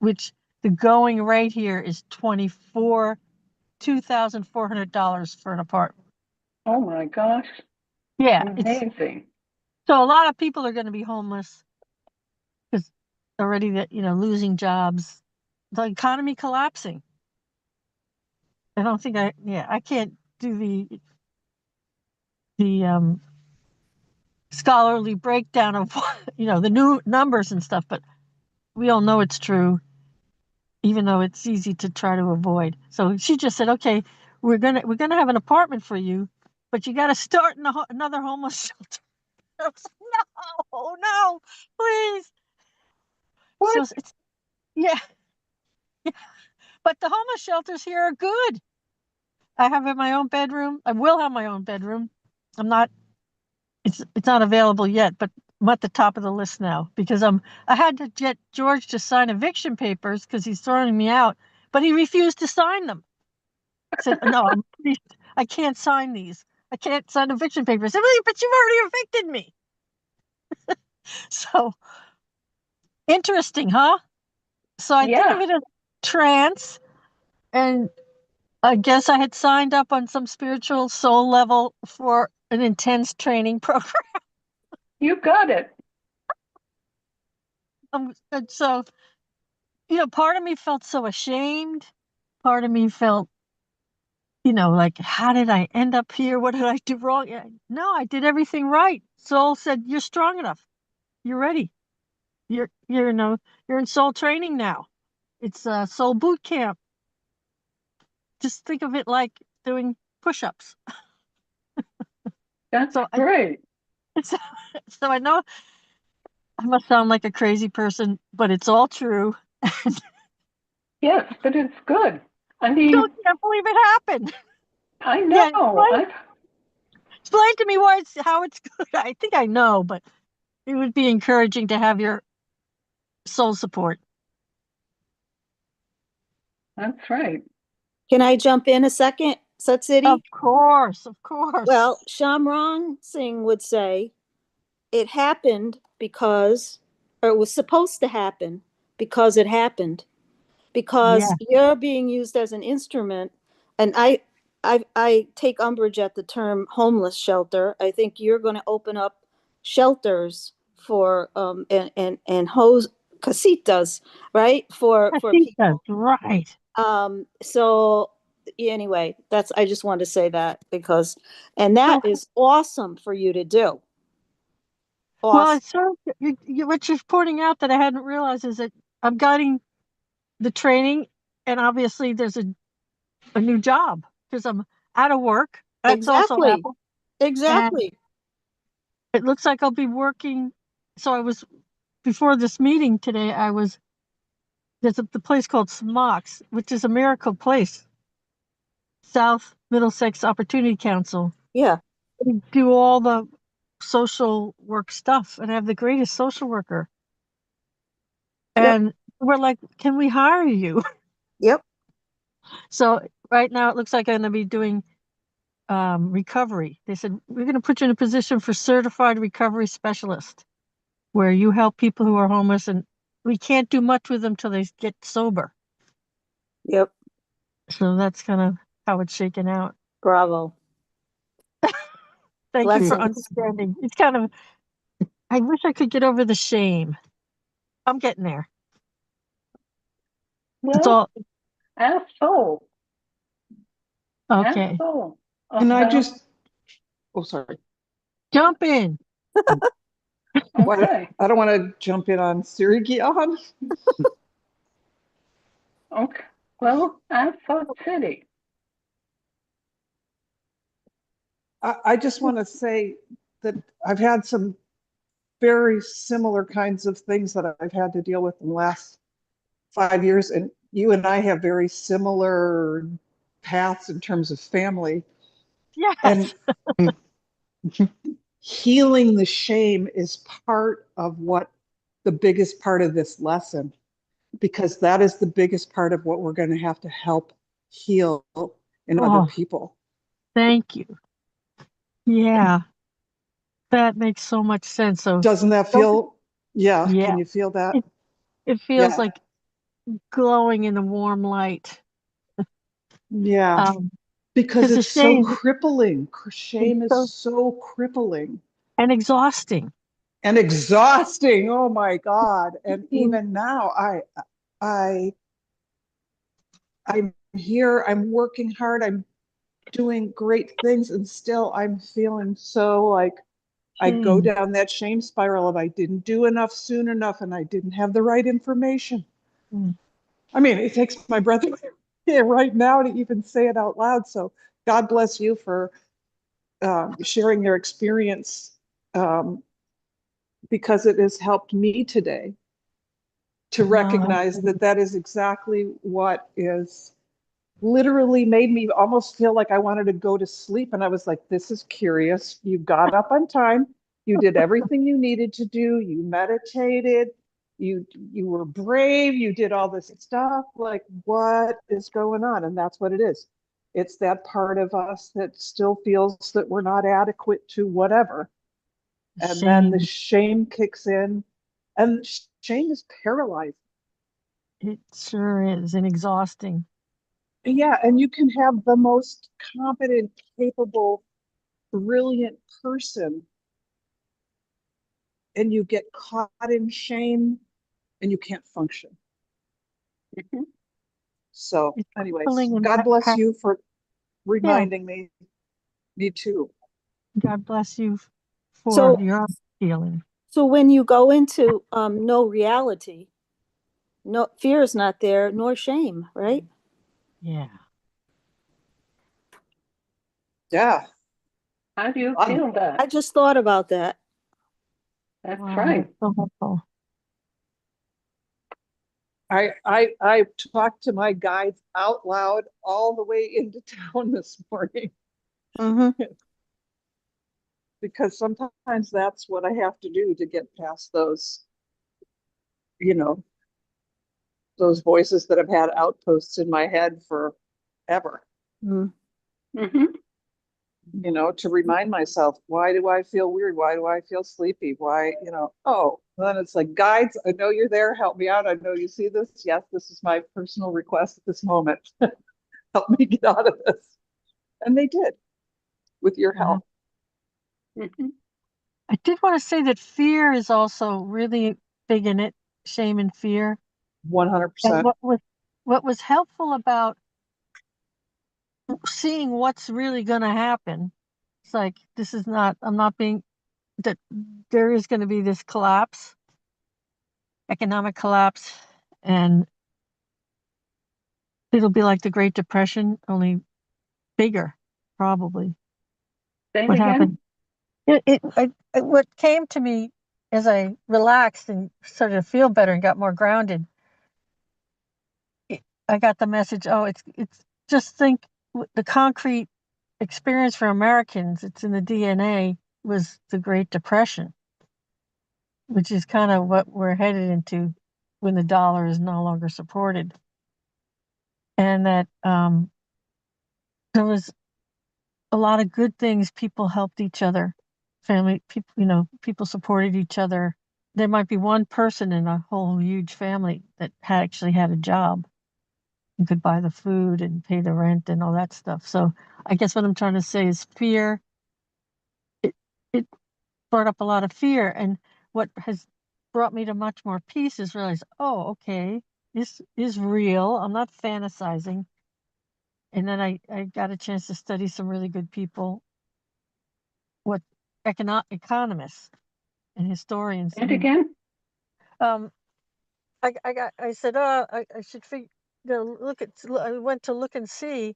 which the going rate here is $2,400 for an apartment. Oh my gosh. Yeah, it's Amazing. so a lot of people are going to be homeless because already that losing jobs, the economy collapsing. I don't think I can't do the scholarly breakdown of the new numbers and stuff, but we all know it's true, even though it's easy to try to avoid. So she just said, okay, we're gonna have an apartment for you, but you got to start in another homeless shelter. I was like, no, please. So What? it's yeah, but the homeless shelters here are good. I have my own bedroom. I will have my own bedroom. I'm not. It's not available yet, but I'm at the top of the list now because I had to get George to sign eviction papers because he's throwing me out, but he refused to sign them. I said, no, I can't sign these. I can't sign eviction papers. I said, well, but you've already evicted me. So interesting, huh? So I think of Yeah. it as trance, and I guess I had signed up on some spiritual soul level for an intense training program. You got it. And so, part of me felt so ashamed. Part of me felt, like, how did I end up here? What did I do wrong? No, I did everything right. Soul said, you're strong enough. You're ready. You're in soul training now. It's a soul boot camp. Just think of it like doing push-ups. That's So I, great. so, so I know I must sound like a crazy person, but it's all true. Yes, but it's good. I Still mean, can't believe it happened. I Yeah, know. I've explain to me how it's good. I think I know, but it would be encouraging to have your soul support. That's right. Can I jump in a second, Sat Of City? course, of course. Well, Shamrang Singh would say it happened because, or it was supposed to happen because it happened, because Yeah, you're being used as an instrument. And I take umbrage at the term homeless shelter. I think you're going to open up shelters for and hose casitas, right? I For think that's people. right. So anyway, that's I just wanted to say that because and that So, is awesome for you to do. well, Awesome. it's sort of what you're pointing out that I hadn't realized is that I'm guiding the training, and obviously there's a new job because I'm out of work. That's also Exactly. happened, and Exactly. it looks like I'll be working. So I was before this meeting today. There's the place called Smocks, which is a miracle place, South Middlesex Opportunity Council. Yeah. They do all the social work stuff, and I have the greatest social worker. Yep. And we're like, can we hire you? Yep. So right now it looks like I'm going to be doing recovery. They said, we're going to put you in a position for certified recovery specialist, where you help people who are homeless, and we can't do much with them till they get sober. Yep. So that's kind of how it's shaken out. Bravo. Thank you for Blessings. understanding. It's kind of, I wish I could get over the shame. I'm getting there. It's Well, all ask Soul. Ask okay. Soul And I about. just, oh, sorry. Jump in. What? Okay. I don't want to jump in on Siri Gian. Okay. Well, ask Salt City. I just want to say that I've had some very similar kinds of things that I've had to deal with in the last 5 years. And you and I have very similar paths in terms of family. Yes. And healing the shame is part of what the biggest part of this lesson, because that is the biggest part of what we're going to have to help heal in other people. Thank you. Yeah. That makes so much sense. So Doesn't that feel, yeah, can you feel that? It feels like glowing in a warm light. Yeah. Because it's so crippling. Shame is so crippling. And exhausting. And exhausting. Oh my God. And even now I'm here, I'm working hard, I'm doing great things, and still I'm feeling so like I go down that shame spiral of I didn't do enough soon enough and I didn't have the right information. I mean, it takes my breath away right now to even say it out loud. So God bless you for sharing your experience, because it has helped me today to recognize that that is exactly what is literally made me almost feel like I wanted to go to sleep. And I was like, this is curious. You got up on time. You did everything you needed to do. You meditated. You were brave. You did all this stuff. Like, what is going on? And that's what it is. It's that part of us that still feels that we're not adequate to whatever. And then the shame kicks in, and shame is paralyzing. It sure is, and exhausting. Yeah, and you can have the most competent, capable, brilliant person, and you get caught in shame and you can't function. So anyways, God bless you for reminding me. Me too. God bless you for your healing. So when you go into no reality, no fear is not there, nor shame, right? Yeah. Yeah. How do you feel that? I just thought about that. That's right. So helpful. I talked to my guides out loud all the way into town this morning. Because sometimes that's what I have to do to get past those, those voices that have had outposts in my head forever. To remind myself, why do I feel weird? Why do I feel sleepy? Why, then it's like, guides, I know you're there. Help me out. I know you see this. Yes, this is my personal request at this moment. Help me get out of this. And they did, with your help. I did want to say that fear is also really big in it, shame and fear. 100%. And what was helpful about seeing what's really going to happen, it's like, that there is going to be this collapse, economic collapse, and it'll be like the Great Depression, only bigger, probably. What happened? What came to me as I relaxed and started to feel better and got more grounded, I got the message, it's just think the concrete experience for Americans, it's in the DNA, was the Great Depression, which is kind of what we're headed into when the dollar is no longer supported. and that there was a lot of good things. People helped each other, family, people, people supported each other. There might be one person in a whole huge family that actually had a job and could buy the food and pay the rent and all that stuff. So I guess what I'm trying to say is fear. It brought up a lot of fear, and what has brought me to much more peace is realize, oh, okay, this is real. I'm not fantasizing. And then I got a chance to study some really good people, what economists and historians. And again, I said, oh, I should I went to look and see,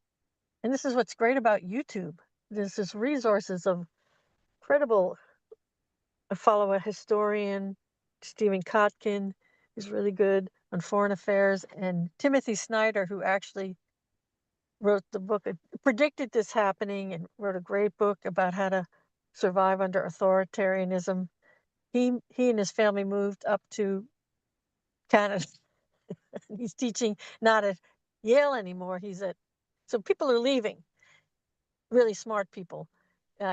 and this is what's great about YouTube. There's this resources of credible. I follow a historian, Stephen Kotkin, who's really good on foreign affairs, and Timothy Snyder, who actually wrote the book, predicted this happening, and wrote a great book about how to survive under authoritarianism. He and his family moved up to Canada. He's teaching not at Yale anymore. So people are leaving, really smart people.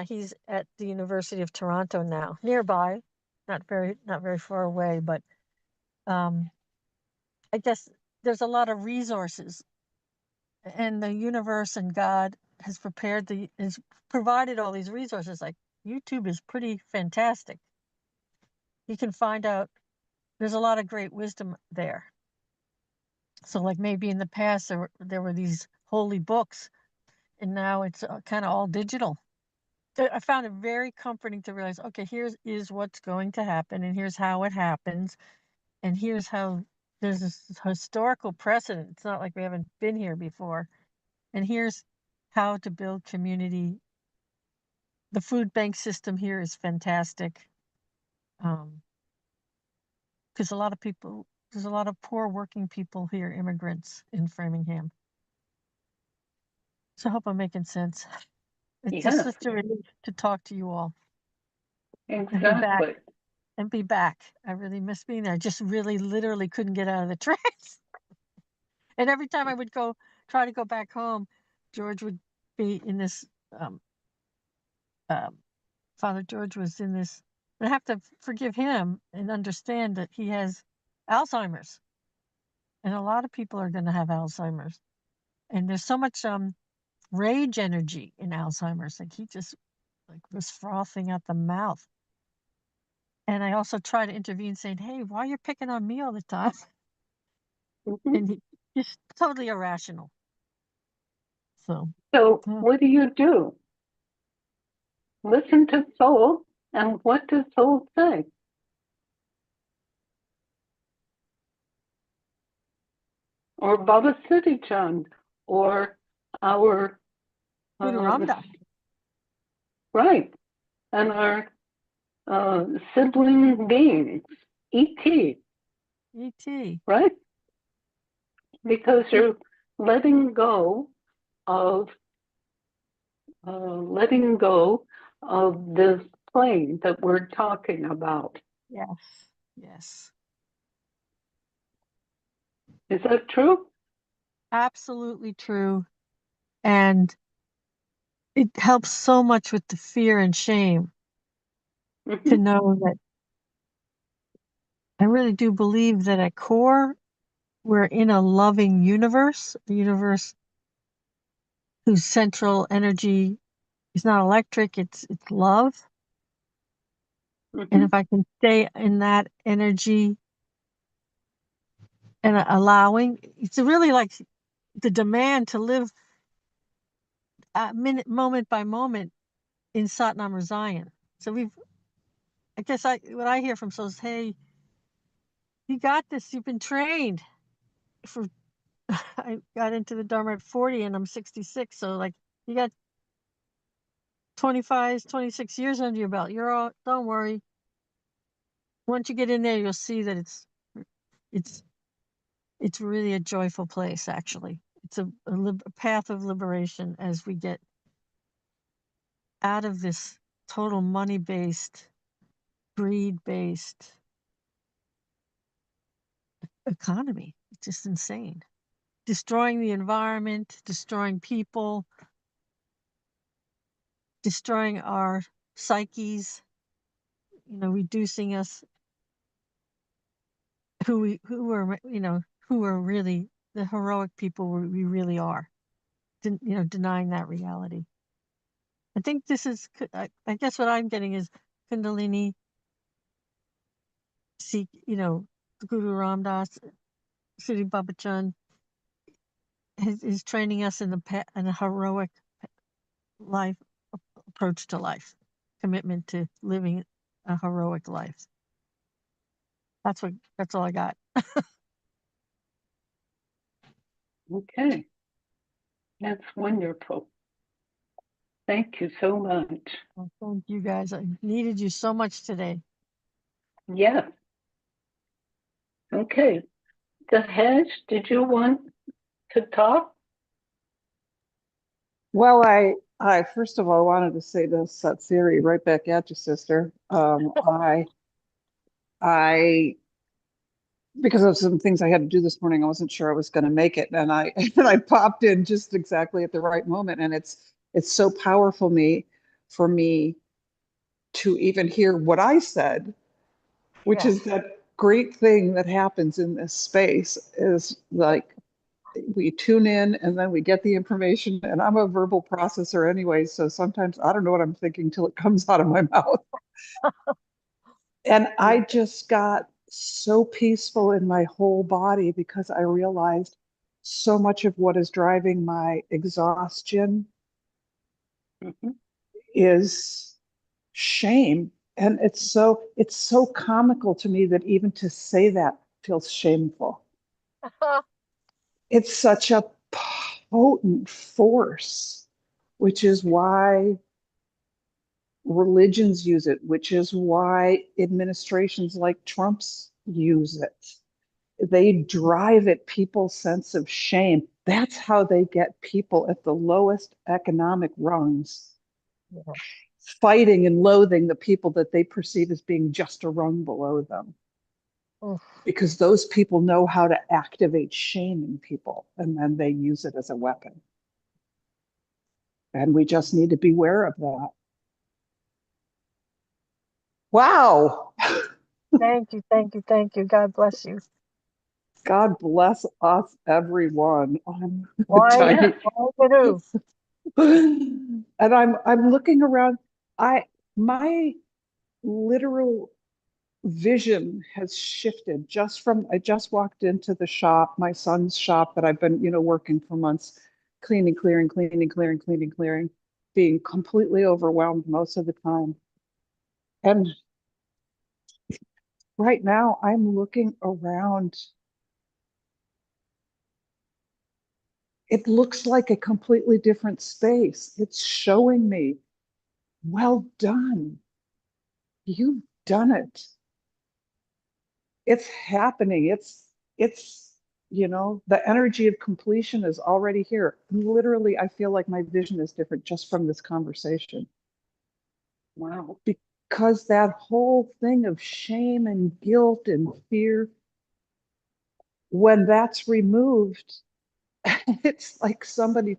He's at the University of Toronto now, nearby, not very far away, but I guess there's a lot of resources, and the universe and God has provided all these resources. Like YouTube is pretty fantastic. You can find out there's a lot of great wisdom there. So like maybe in the past there were these holy books, and now it's kind of all digital. I found it very comforting to realize, okay, here's what's going to happen, and here's how it happens, and here's how there's this historical precedent. It's not like we haven't been here before. And here's how to build community. The food bank system here is fantastic. Because there's a lot of poor working people here, immigrants in Framingham. So I hope I'm making sense. It's just such a relief to talk to you all. exactly. And be back. I really miss being there. I just really literally couldn't get out of the trance. And every time I would try to go back home, George would be in this, Father George was in this, and I have to forgive him and understand that he has Alzheimer's. And a lot of people are going to have Alzheimer's. And there's so much rage energy in Alzheimer's. Like he just was frothing at the mouth. And I also try to intervene saying, hey, why are you picking on me all the time? Mm-hmm. And he's just totally irrational. So what do? Listen to soul, and what does soul say? Or Baba Siri Chand, or our right, and our sibling beings, ET. Right? Because you're letting go of this plane that we're talking about. Yes. Is that true? Absolutely true. And it helps so much with the fear and shame to know that I really do believe that at core, we're in a loving universe, a universe whose central energy is not electric, it's love. And if I can stay in that energy and allowing, it's really like the demand to live moment by moment in Satnam or Zion. So I guess what I hear from souls is, hey, you got this, you've been trained I got into the Dharma at 40 and I'm 66. So like you got 25, 26 years under your belt. Don't worry. Once you get in there, you'll see that it's really a joyful place, actually. It's a path of liberation as we get out of this total money-based, greed-based economy. It's just insane. destroying the environment, destroying people, destroying our psyches, reducing us who are really the heroic people we really are, denying that reality. I think this is, I guess what I'm getting is Kundalini, Guru Ram Dass, Sri Baba Chand is training us in a heroic life approach to life, commitment to living a heroic life. That's all I got. Okay. That's wonderful. Thank you so much. Well, thank you guys. I needed you so much today. Yes. Okay. Sahaj, did you want to talk? Well, I first of all wanted to say this, Siri, right back at you, sister. I because of some things I had to do this morning, I wasn't sure I was going to make it, and I and I popped in just exactly at the right moment, and it's so powerful for me to even hear what I said, which is that great thing that happens in this space is like we tune in and then we get the information, and I'm a verbal processor anyway, so sometimes I don't know what I'm thinking till it comes out of my mouth. And I just got so peaceful in my whole body because I realized so much of what is driving my exhaustion is shame. And it's so comical to me that even to say that feels shameful. It's such a potent force, which is why religions use it, which is why administrations like Trump's use it. They drive at people's sense of shame. That's how they get people at the lowest economic rungs fighting and loathing the people that they perceive as being just a rung below them. Because those people know how to activate shame in people, and then they use it as a weapon. And we just need to be aware of that. Wow. Thank you, thank you, thank you. God bless you. God bless us, everyone. I'm Why do? And I'm looking around. My literal vision has shifted just from I just walked into the shop, my son's shop that I've been, working for months, cleaning, clearing, being completely overwhelmed most of the time. And right now I'm looking around. It looks like a completely different space. It's showing me, well done. You've done it. It's happening. It's the energy of completion is already here. Literally, I feel like my vision is different just from this conversation. Wow. Because that whole thing of shame and guilt and fear, when that's removed, it's like somebody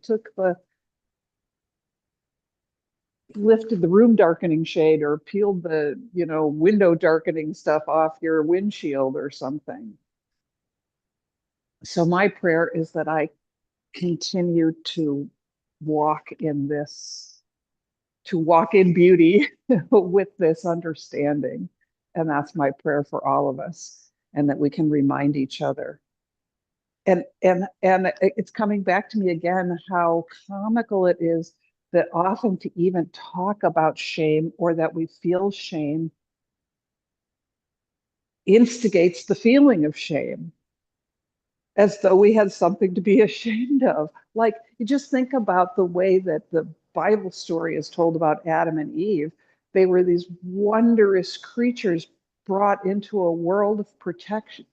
lifted the room darkening shade or peeled the, window darkening stuff off your windshield or something. So my prayer is that I continue to walk in beauty with this understanding. And that's my prayer for all of us, and that we can remind each other. And it's coming back to me again, how comical it is that often to even talk about shame or that we feel shame instigates the feeling of shame, as though we had something to be ashamed of. Like, you just think about the way that the Bible story is told about Adam and Eve. They were these wondrous creatures brought into a world of perfection,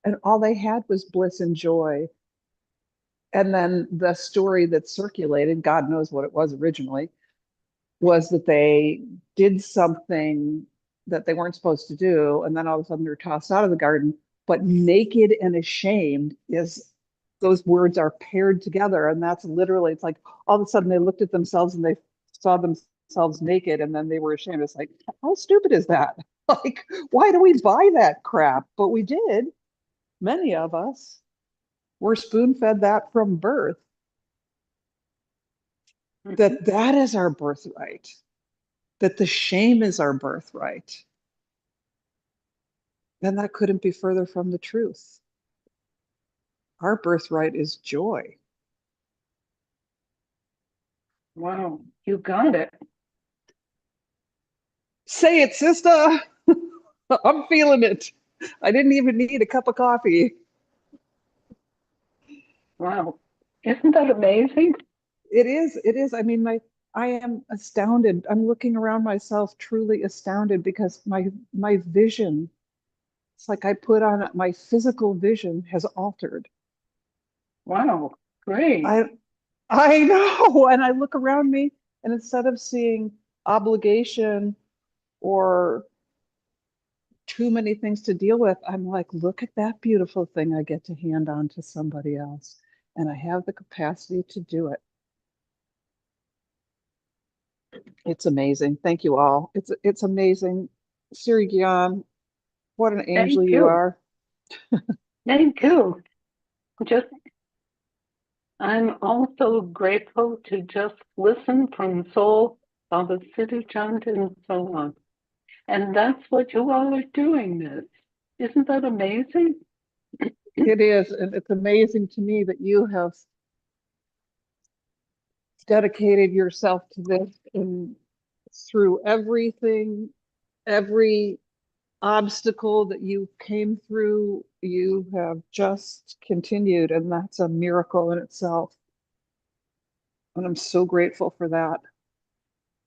and all they had was bliss and joy. And then the story that circulated, God knows what it was originally, was that they did something that they weren't supposed to do, and then all of a sudden they're tossed out of the garden. But naked and ashamed is, those words are paired together. And that's literally, it's like all of a sudden they looked at themselves and they saw themselves naked and then they were ashamed. It's like, how stupid is that? Like, why do we buy that crap? But we did. Many of us were spoon-fed that from birth. That is our birthright. That the shame is our birthright. And that couldn't be further from the truth. Our birthright is joy. Wow, you got it. Say it, sister. I'm feeling it. I didn't even need a cup of coffee. Wow. Isn't that amazing? It is. It is. I mean, I am astounded. I'm looking around myself, truly astounded, because my vision, it's like I put on, my physical vision has altered. Wow, great. I know. And I look around me, and instead of seeing obligation or too many things to deal with, I'm like, look at that beautiful thing I get to hand on to somebody else. And I have the capacity to do it. It's amazing. Thank you all. It's amazing. Siri Gian, what an angel you are. Thank you. I'm also grateful to just listen from soul of the Siri Chand and so on. And that's what you all are doing, Miss. Isn't that amazing? It is. And it's amazing to me that you have dedicated yourself to this, and through everything, every obstacle that you came through, you have just continued, and that's a miracle in itself. And I'm so grateful for that.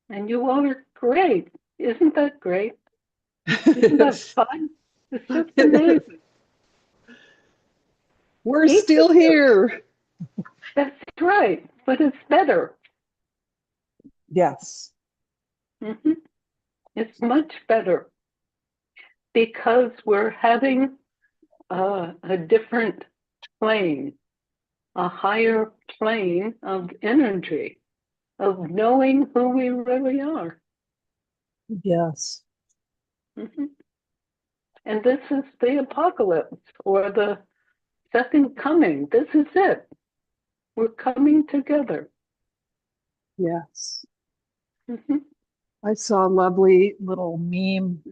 And you all are great. Isn't that great? Isn't that fun? It's just amazing. We're still here. That's right, but it's better. Yes. Mm-hmm. It's much better because we're having a different plane, a higher plane of energy, of knowing who we really are. Yes. Mm-hmm. And this is the apocalypse or the second coming. This is it. We're coming together. Yes. Mm-hmm. I saw a lovely little meme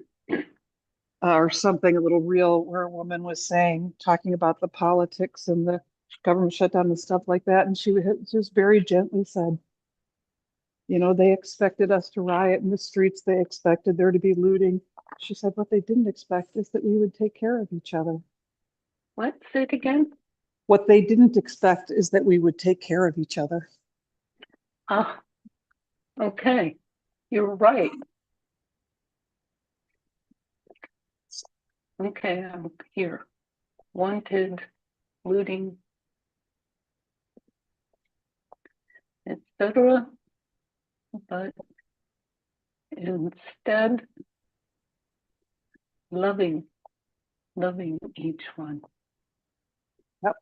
or something, a little reel, where a woman was saying, talking about the politics and the government shutdown and stuff like that. And she just very gently said, you know, they expected us to riot in the streets. They expected there to be looting. She said, what they didn't expect is that we would take care of each other. What? Say it again. What they didn't expect is that we would take care of each other. Ah, okay. You're right. Okay, I'm here. Wanted, looting, etc. But instead, loving each one. Yep.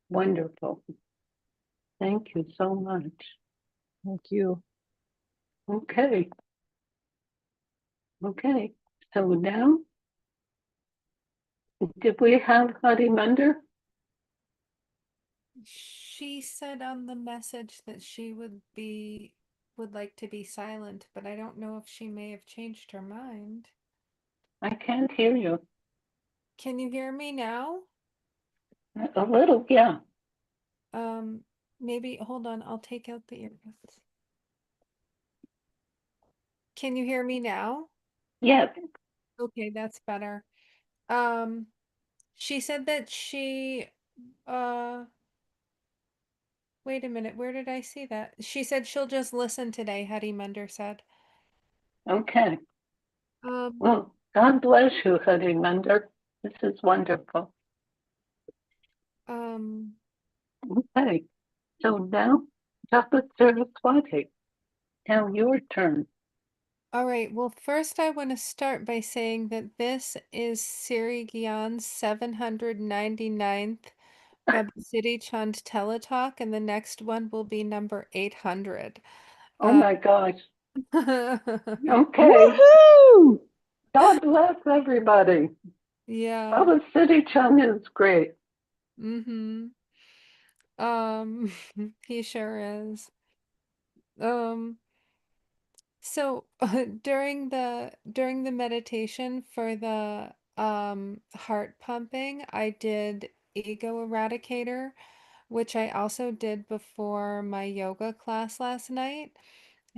Wonderful. Thank you so much. Thank you. Okay. Okay. So now, did we have Hari Munder? She said on the message that she would like to be silent, but I don't know if she may have changed her mind. I can't hear you. Can you hear me now? A little, yeah. Maybe hold on, I'll take out the earbuds. Can you hear me now? Yes. Okay, that's better. She said that she wait a minute, where did I see that? She said she'll just listen today, Hari Munder said. Okay. Well, God bless you, Hari Munder. This is wonderful. Okay. So now, Japa Saraswati, now your turn. All right, well, first I want to start by saying that this is Siri Gian's 799th Siri Chand TeleTalk, and the next one will be number 800. Oh my gosh. Okay. Woohoo! God bless everybody. Yeah. Baba City Chun is great. Mm-hmm. Um, he sure is. Um, so during the meditation for the heart pumping, I did ego eradicator, which I also did before my yoga class last night.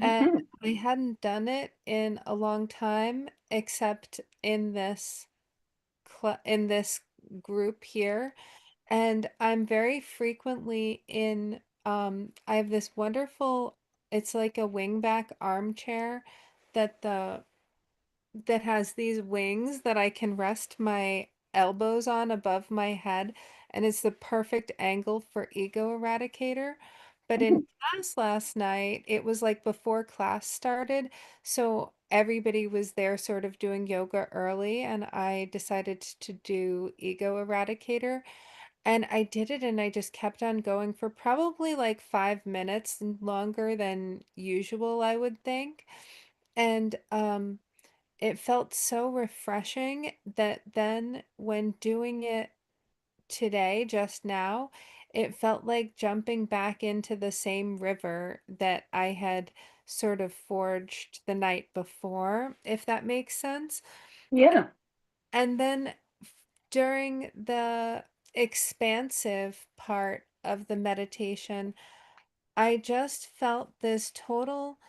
And Mhm. I hadn't done it in a long time, except in this group here. And I'm very frequently in, I have this wonderful, it's like a wingback armchair that the that has these wings that I can rest my elbows on above my head, and it's the perfect angle for ego eradicator. But in Mhm. class last night, it was like before class started, so everybody was there sort of doing yoga early, and I decided to do ego eradicator. And I did it, and I just kept on going for probably like 5 minutes longer than usual, I would think. And it felt so refreshing that then when doing it today, just now, it felt like jumping back into the same river that I had sort of forged the night before, if that makes sense. Yeah. And then during the expansive part of the meditation, I just felt this total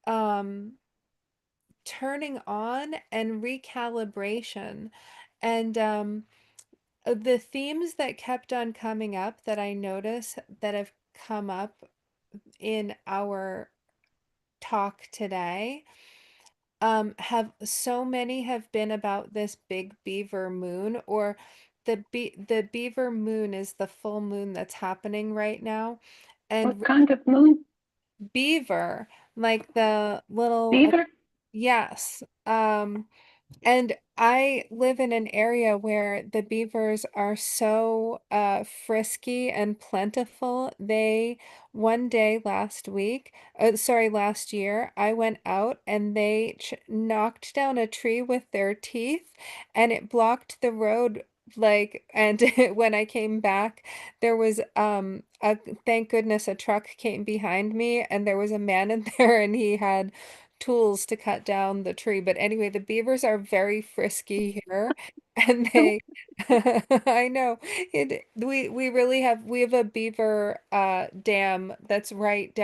um turning on and recalibration. And the themes that kept on coming up that I notice that have come up in our talk today, have so many have been about this big beaver moon, or the beaver moon is the full moon that's happening right now. What And kind of moon? beaver, like the little, Beaver? yes. And I live in an area where the beavers are so frisky and plentiful. One day last year, I went out and they knocked down a tree with their teeth, and it blocked the road. Like, and when I came back, there was thank goodness a truck came behind me, and there was a man in there, and he had tools to cut down the tree. But anyway, the beavers are very frisky here, and they I know we have a beaver dam that's right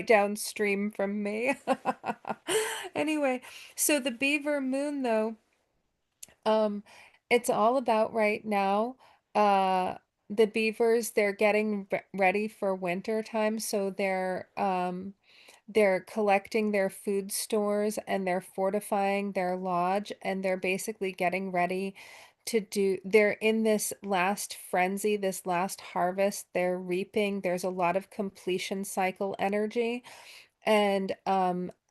downstream from me. Anyway, so the beaver moon though, um, it's all about right now. Uh, the beavers, they're getting ready for winter time, so they're collecting their food stores and they're fortifying their lodge, and they're basically getting ready they're in this last frenzy, this last harvest. They're reaping. There's a lot of completion cycle energy, and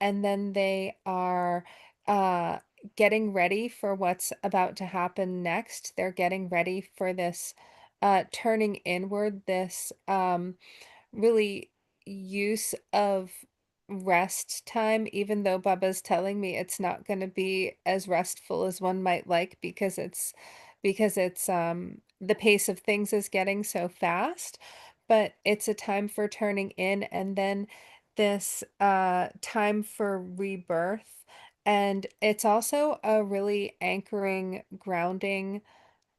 then they are uh getting ready for what's about to happen next. They're getting ready for this turning inward, this really use of rest time, even though Baba's telling me it's not going to be as restful as one might like, because it's the pace of things is getting so fast. But it's a time for turning in, and then this time for rebirth. And it's also a really anchoring, grounding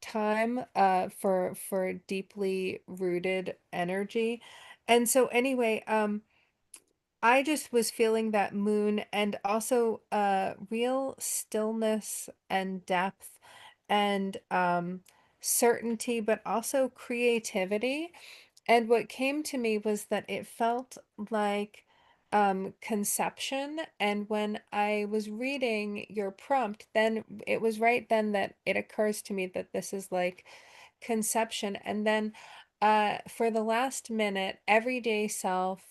time for deeply rooted energy. And so anyway, I just was feeling that moon, and also real stillness and depth, and certainty, but also creativity. And what came to me was that it felt like conception. And when I was reading your prompt, then it was right then that it occurs to me that this is like conception. And then for the last minute, everyday self,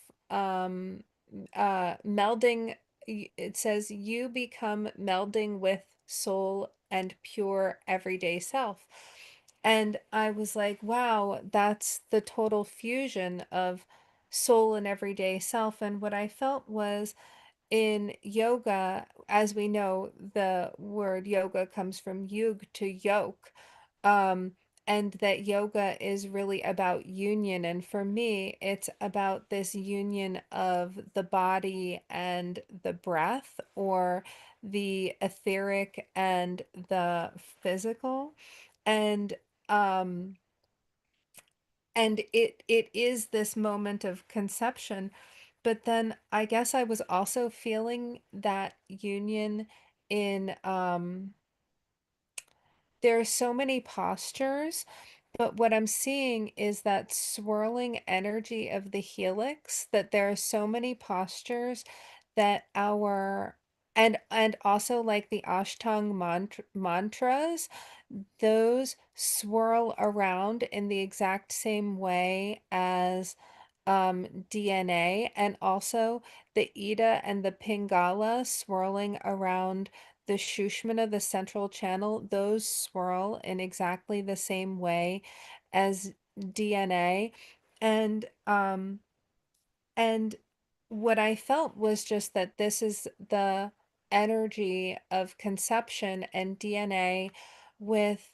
melding it says you become melding with soul and pure everyday self. And I was like, wow, that's the total fusion of soul and everyday self. And what I felt was, in yoga, as we know, the word yoga comes from yug, to yoke. Um, and that yoga is really about union. And for me, it's about this union of the body and the breath, or the etheric and the physical. And um, it is this moment of conception, but then I guess I was also feeling that union in there are so many postures, but what I'm seeing is that swirling energy of the helix, that there are so many postures that our, and also like the Ashtang mantras, those swirl around in the exact same way as DNA, and also the Ida and the Pingala swirling around the Shushmana, the central channel, those swirl in exactly the same way as DNA. And and what I felt was just that this is the energy of conception and DNA with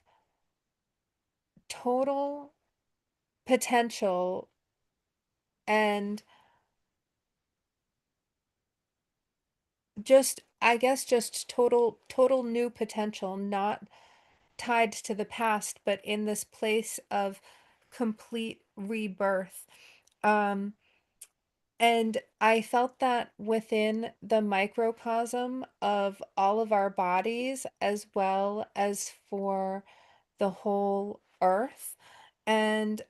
total potential, and just, I guess, just total new potential, not tied to the past, but in this place of complete rebirth. Um, and I felt that within the microcosm of all of our bodies, as well as for the whole earth. And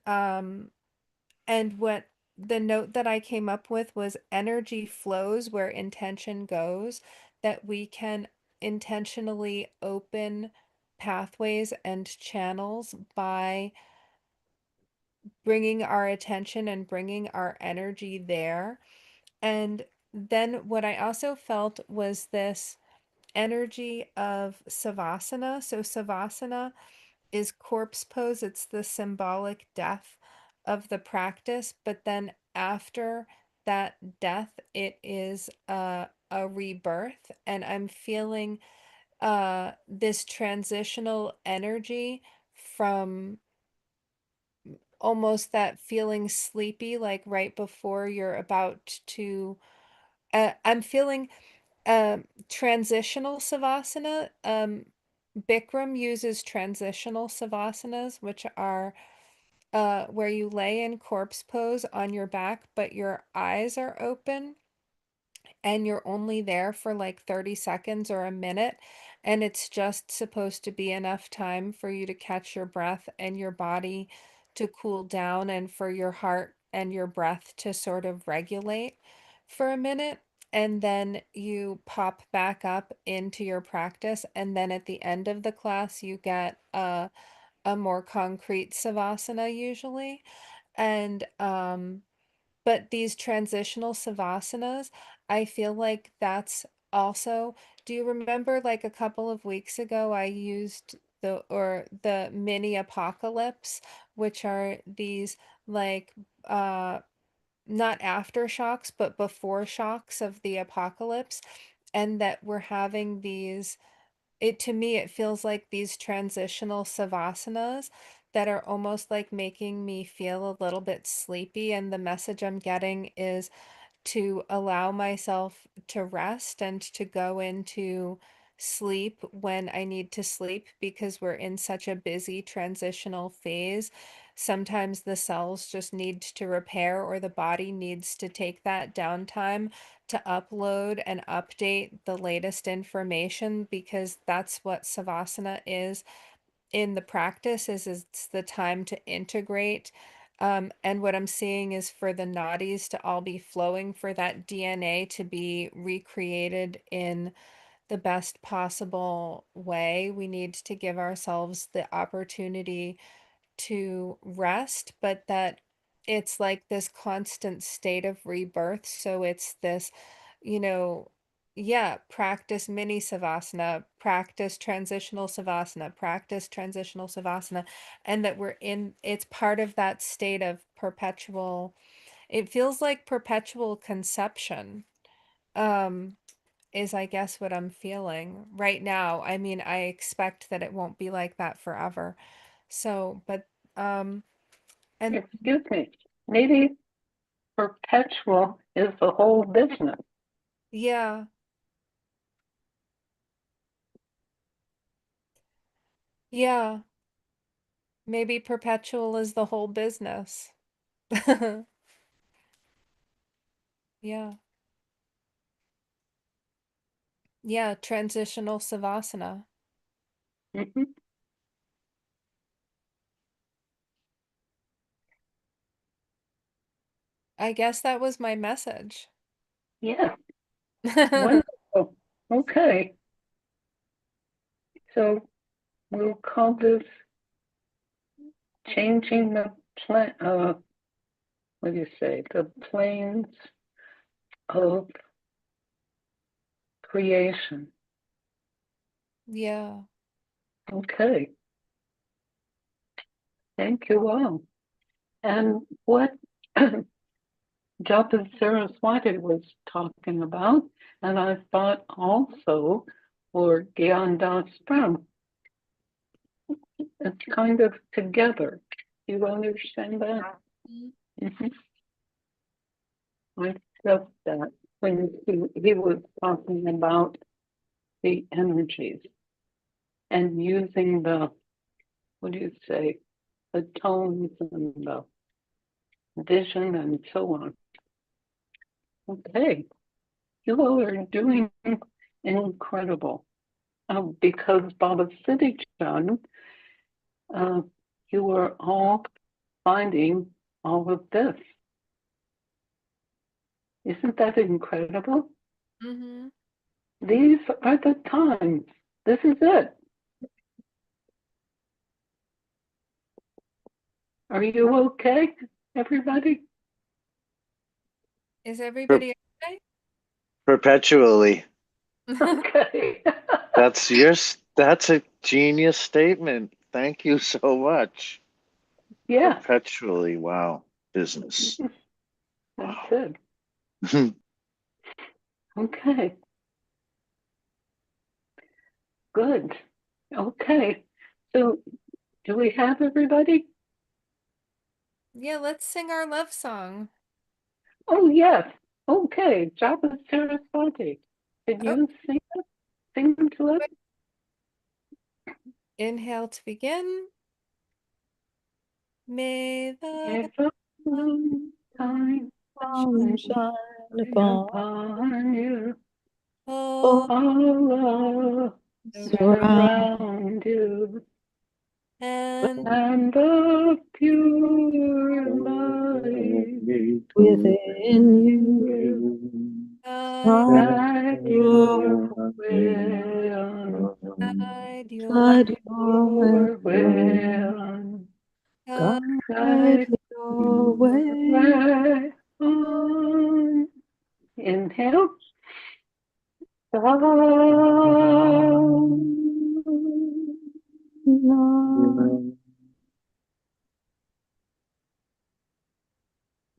what the note that I came up with was energy flows where intention goes, that we can intentionally open pathways and channels by bringing our attention and bringing our energy there. And then what I also felt was this energy of savasana. So savasana is corpse pose. It's the symbolic death of the practice, but then after that death, it is a rebirth. And I'm feeling this transitional energy from almost that feeling sleepy, like right before you're about to. I'm feeling transitional savasana. Bikram uses transitional savasanas, which are where you lay in corpse pose on your back, but your eyes are open and you're only there for like 30 seconds or a minute. And it's just supposed to be enough time for you to catch your breath and your body to cool down, and for your heart and your breath to sort of regulate for a minute. And then you pop back up into your practice. And then at the end of the class, you get a more concrete savasana usually. And but these transitional savasanas, I feel like that's also, do you remember like a couple of weeks ago I used the mini apocalypse, which are these like not aftershocks but before shocks of the apocalypse, and that we're having these, it, to me, it feels like these transitional savasanas that are almost like making me feel a little bit sleepy. And the message I'm getting is to allow myself to rest and to go into sleep when I need to sleep, because we're in such a busy transitional phase. Sometimes the cells just need to repair, or the body needs to take that downtime to upload and update the latest information, because that's what savasana is in the practice, is it's the time to integrate. And what I'm seeing is for the nadis to all be flowing, for that DNA to be recreated in the best possible way. We need to give ourselves the opportunity to rest, but that it's like this constant state of rebirth. So it's this, you know, Yeah, practice mini savasana, practice transitional savasana, practice transitional savasana, and that it's part of that state of perpetual, it feels like perpetual conception, is I guess what I'm feeling right now. I mean, I expect that it won't be like that forever. So, but, and Excuse me, maybe perpetual is the whole business. yeah. Yeah, maybe perpetual is the whole business. Yeah. Yeah, transitional savasana. Mm-hmm. I guess that was my message. Yeah, wonderful. Okay, so we'll call this changing the plan. What do you say? The planes of creation. Yeah. Okay, thank you all. And what Japa Saraswati was talking about, and I thought also for Gian Das Prem, it's kind of together. You understand that? Mm-hmm. I felt that when he was talking about the energies and using the, what do you say, the tones and the vision and so on. Okay, you all are doing incredible. Because Baba Siddhi Chand, you are all finding all of this. Isn't that incredible? Mm-hmm. These are the times. This is it. Are you okay, everybody? Is everybody okay? Perpetually. Okay. That's a genius statement. Thank you so much. Yeah, Perpetually. Wow. Business. that's Wow. it. Okay, good. Okay, so do we have everybody? Yeah, let's sing our love song. Oh, yes. Okay, Japa Saraswati. Can Oh, you sing to us? inhale to begin. May the If a long time Shine, shine shine upon upon you, all all all surround around you, and and the pure light within you. guide, Guide that your, your way on, guide your, guide your your way, way on, guide guide guide your your way. way on. Inhale. Lord.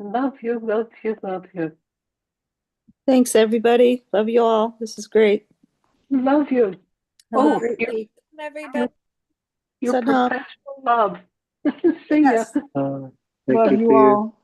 Love you, love you, love you. Thanks, everybody. Love you all. This is great. Love you. Have a Oh, great week. everybody. your Sadhana. perpetual love. See ya. Yes. Take Love good you care. all.